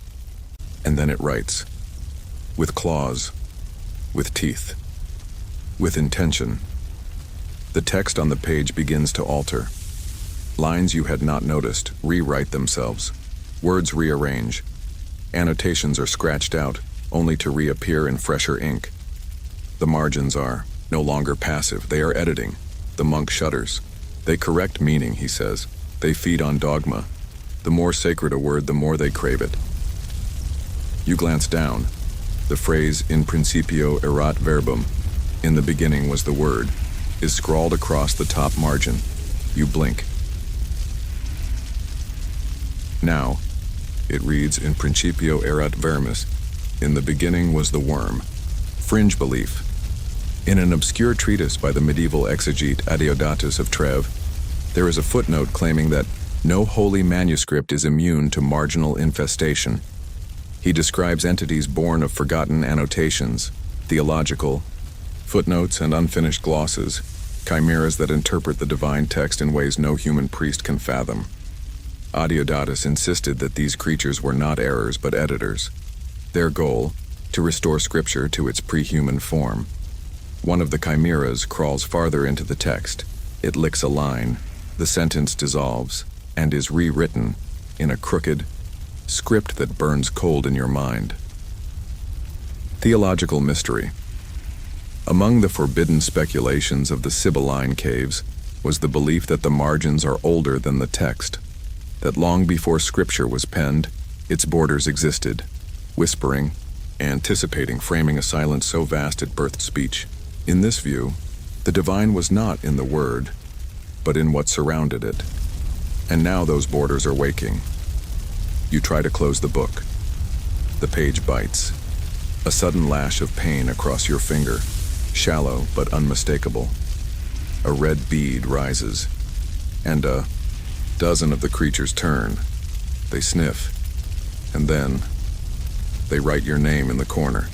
and then it writes. With claws, with teeth, with intention. The text on the page begins to alter. Lines you had not noticed rewrite themselves. Words rearrange. Annotations are scratched out, only to reappear in fresher ink. The margins are no longer passive, they are editing. The monk shudders. They correct meaning, he says. They feed on dogma. The more sacred a word, the more they crave it. You glance down. The phrase, in principio erat verbum, in the beginning was the word, is scrawled across the top margin. You blink. Now, it reads, in principio erat vermis, in the beginning was the worm. Fringe belief. In an obscure treatise by the medieval exegete Adeodatus of Treves, there is a footnote claiming that no holy manuscript is immune to marginal infestation. He describes entities born of forgotten annotations, theological, footnotes and unfinished glosses, chimeras that interpret the divine text in ways no human priest can fathom. Adeodatus insisted that these creatures were not errors but editors. Their goal, to restore scripture to its pre-human form. One of the chimeras crawls farther into the text. It licks a line. The sentence dissolves and is rewritten in a crooked script that burns cold in your mind. Theological mystery. Among the forbidden speculations of the Sibylline caves was the belief that the margins are older than the text, that long before scripture was penned, its borders existed, whispering, anticipating, framing a silence so vast it birthed speech. In this view, the divine was not in the word, but in what surrounded it. And now those borders are waking. You try to close the book. The page bites. A sudden lash of pain across your finger, shallow but unmistakable. A red bead rises, and a dozen of the creatures turn. They sniff, and then they write your name in the corner.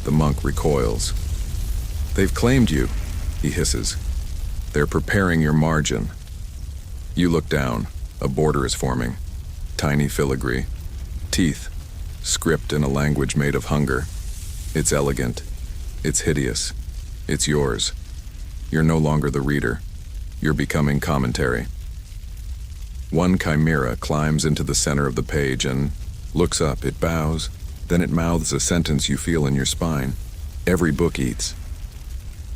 The monk recoils. They've claimed you, he hisses. They're preparing your margin. You look down. A border is forming. Tiny filigree. Teeth. Script in a language made of hunger. It's elegant. It's hideous. It's yours. You're no longer the reader. You're becoming commentary. One chimera climbs into the center of the page and looks up. It bows. Then it mouths a sentence you feel in your spine. Every book eats.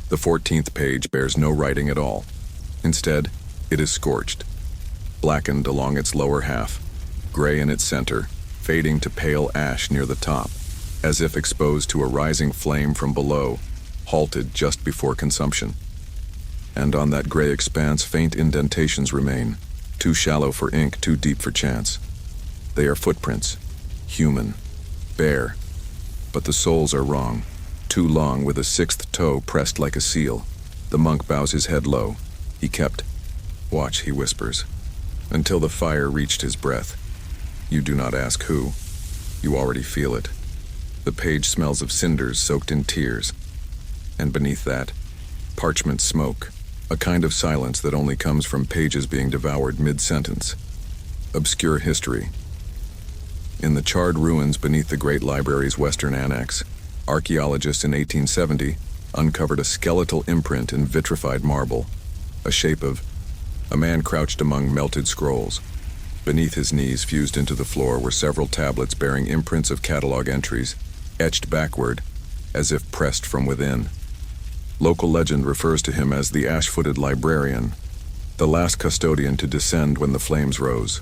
The 14th page bears no writing at all. Instead, it is scorched, blackened along its lower half, gray in its center, fading to pale ash near the top, as if exposed to a rising flame from below, halted just before consumption. And on that gray expanse, faint indentations remain, Too shallow for ink, too deep for chance. They are footprints, human, bare, but the soles are wrong, too long with a sixth toe pressed like a seal. The monk bows his head low. He kept. Watch, he whispers, until the fire reached his breath. You do not ask who. You already feel it. The page smells of cinders soaked in tears. And beneath that, parchment smoke, a kind of silence that only comes from pages being devoured mid-sentence. Obscure history. In the charred ruins beneath the Great Library's western annex, archaeologists in 1870 uncovered a skeletal imprint in vitrified marble, a shape of a man crouched among melted scrolls. Beneath his knees, fused into the floor, were several tablets bearing imprints of catalog entries, etched backward, as if pressed from within. Local legend refers to him as the ash-footed librarian, the last custodian to descend when the flames rose,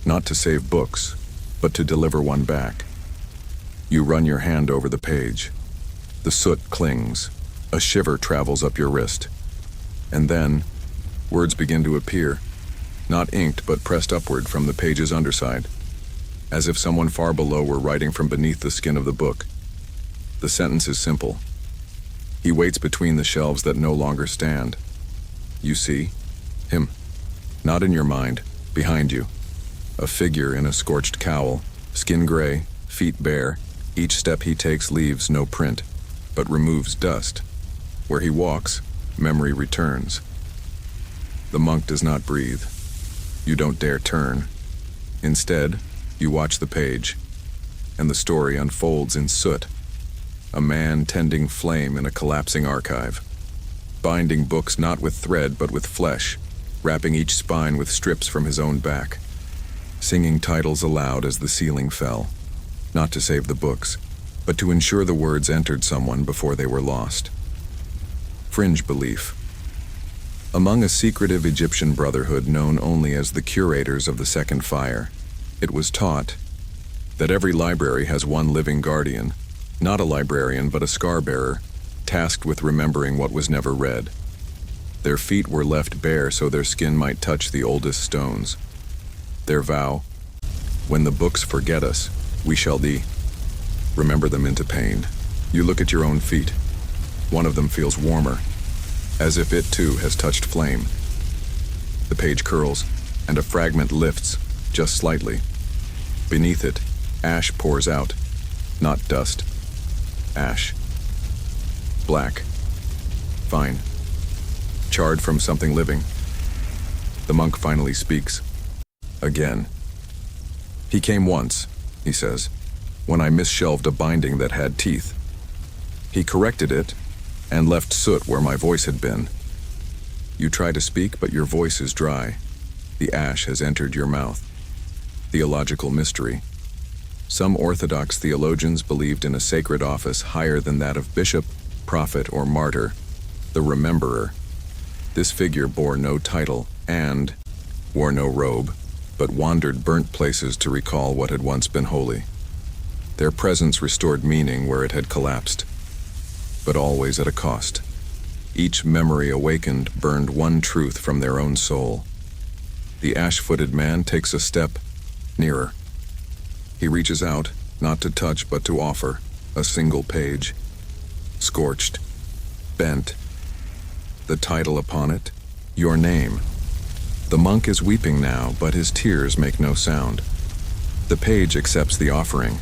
not to save books, but to deliver one back. You run your hand over the page. The soot clings. A shiver travels up your wrist. And then, words begin to appear, not inked but pressed upward from the page's underside, as if someone far below were writing from beneath the skin of the book. The sentence is simple. He waits between the shelves that no longer stand. You see him, not in your mind, behind you. A figure in a scorched cowl, skin gray, feet bare. Each step he takes leaves no print, but removes dust. Where he walks, memory returns. The monk does not breathe. You don't dare turn. Instead, you watch the page, and the story unfolds in soot. A man tending flame in a collapsing archive, binding books not with thread but with flesh, wrapping each spine with strips from his own back, singing titles aloud as the ceiling fell, not to save the books, but to ensure the words entered someone before they were lost. Fringe belief. Among a secretive Egyptian brotherhood known only as the curators of the Second Fire, it was taught that every library has one living guardian, not a librarian but a scar-bearer, tasked with remembering what was never read. Their feet were left bare so their skin might touch the oldest stones. Their vow, when the books forget us, we shall remember them into pain. You look at your own feet. One of them feels warmer, as if it too has touched flame. The page curls, and a fragment lifts, just slightly. Beneath it, ash pours out, not dust. Ash. Black. Fine. Charred from something living. The monk finally speaks. Again. He came once, he says, when I misshelved a binding that had teeth. He corrected it, and left soot where my voice had been. You try to speak, but your voice is dry. The ash has entered your mouth. Theological mystery. Some Orthodox theologians believed in a sacred office higher than that of bishop, prophet, or martyr, the rememberer. This figure bore no title and wore no robe, but wandered burnt places to recall what had once been holy. Their presence restored meaning where it had collapsed, but always at a cost. Each memory awakened burned one truth from their own soul. The ash-footed man takes a step nearer. He reaches out, not to touch but to offer, a single page. Scorched, bent. The title upon it, your name. The monk is weeping now, but his tears make no sound. The page accepts the offering.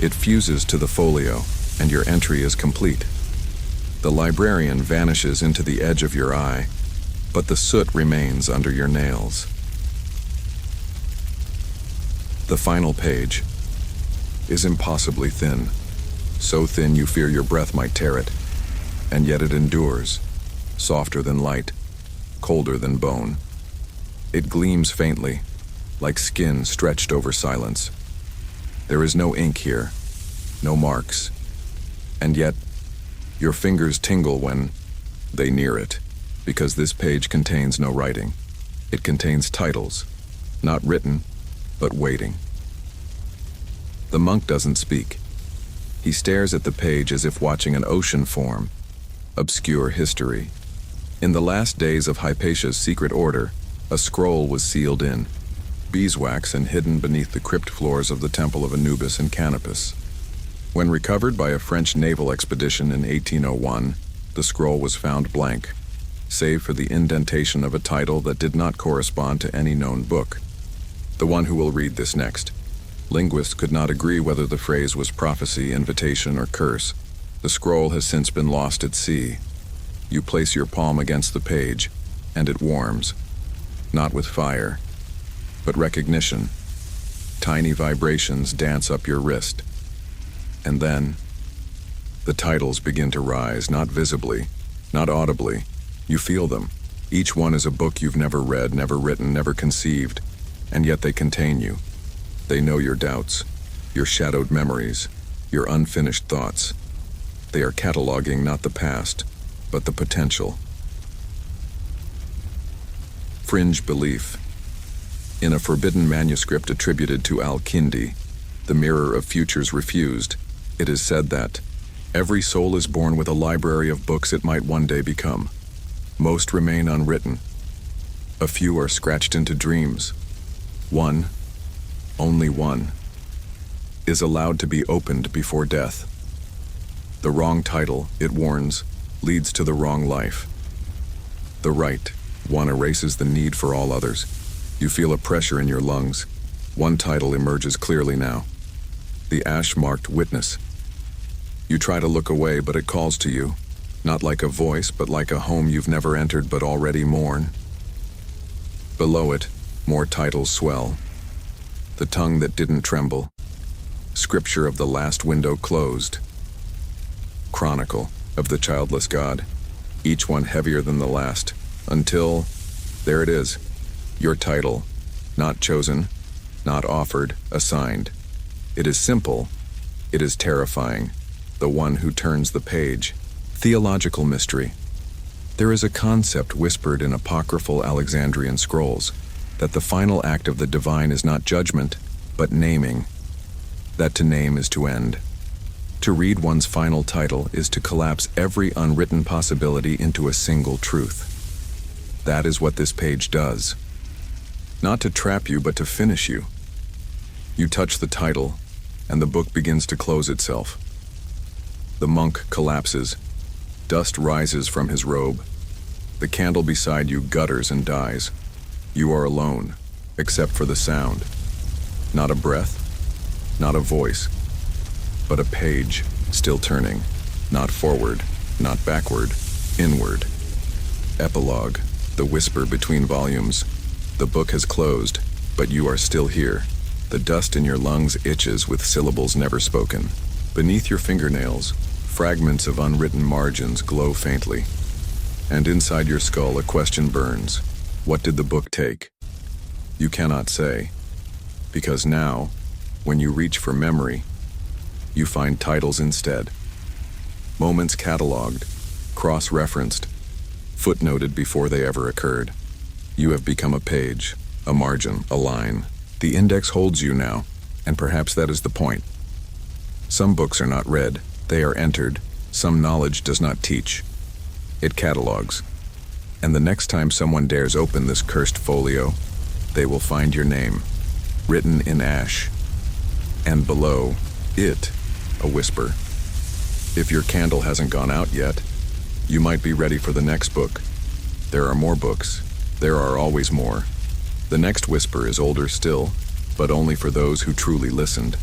It fuses to the folio, and your entry is complete. The librarian vanishes into the edge of your eye, but the soot remains under your nails. The final page is impossibly thin, so thin you fear your breath might tear it, and yet it endures, softer than light, colder than bone. It gleams faintly, like skin stretched over silence. There is no ink here, no marks, and yet your fingers tingle when they near it, because this page contains no writing. It contains titles, not written, but waiting. The monk doesn't speak. He stares at the page as if watching an ocean form. Obscure history. In the last days of Hypatia's secret order, A scroll was sealed in, beeswax and hidden beneath the crypt floors of the Temple of Anubis in Canopus. When recovered by a French naval expedition in 1801, the scroll was found blank, save for the indentation of a title that did not correspond to any known book. The one who will read this next. Linguists could not agree whether the phrase was prophecy, invitation, or curse. The scroll has since been lost at sea. You place your palm against the page, and it warms, not with fire, but recognition. Tiny vibrations dance up your wrist. And then, the titles begin to rise, not visibly, not audibly. You feel them. Each one is a book you've never read, never written, never conceived, and yet they contain you. They know your doubts, your shadowed memories, your unfinished thoughts. They are cataloging not the past, but the potential. Fringe belief. In a forbidden manuscript attributed to Al-Kindi, the Mirror of Futures refused, it is said that every soul is born with a library of books it might one day become. Most remain unwritten. A few are scratched into dreams. One, only one, is allowed to be opened before death. The wrong title, it warns, leads to the wrong life. The right one erases the need for all others. You feel a pressure in your lungs. One title emerges clearly now. The ash-marked Witness. You try to look away, but it calls to you, not like a voice, but like a home you've never entered but already mourn. Below it, more titles swell. The tongue that didn't tremble. Scripture of the last window closed. Chronicle of the childless God. Each one heavier than the last, until, there it is, your title, not chosen, not offered, assigned. It is simple, it is terrifying, the one who turns the page. Theological mystery. There is a concept whispered in apocryphal Alexandrian scrolls, that the final act of the divine is not judgment, but naming. That to name is to end. To read one's final title is to collapse every unwritten possibility into a single truth. That is what this page does. Not to trap you, but to finish you. You touch the title, and the book begins to close itself. The monk collapses. Dust rises from his robe. The candle beside you gutters and dies. You are alone, except for the sound. Not a breath, not a voice, but a page still turning, not forward, not backward, inward. Epilogue, the whisper between volumes. The book has closed, but you are still here. The dust in your lungs itches with syllables never spoken. Beneath your fingernails, fragments of unwritten margins glow faintly. And inside your skull a question burns. What did the book take? You cannot say. Because now, when you reach for memory, you find titles instead. Moments cataloged, cross-referenced, footnoted before they ever occurred. You have become a page, a margin, a line. The index holds you now, and perhaps that is the point. Some books are not read, they are entered. Some knowledge does not teach. It catalogs. And the next time someone dares open this cursed folio, they will find your name, written in ash. And below it, a whisper. If your candle hasn't gone out yet, you might be ready for the next book. There are more books. There are always more. The next whisper is older still, but only for those who truly listened.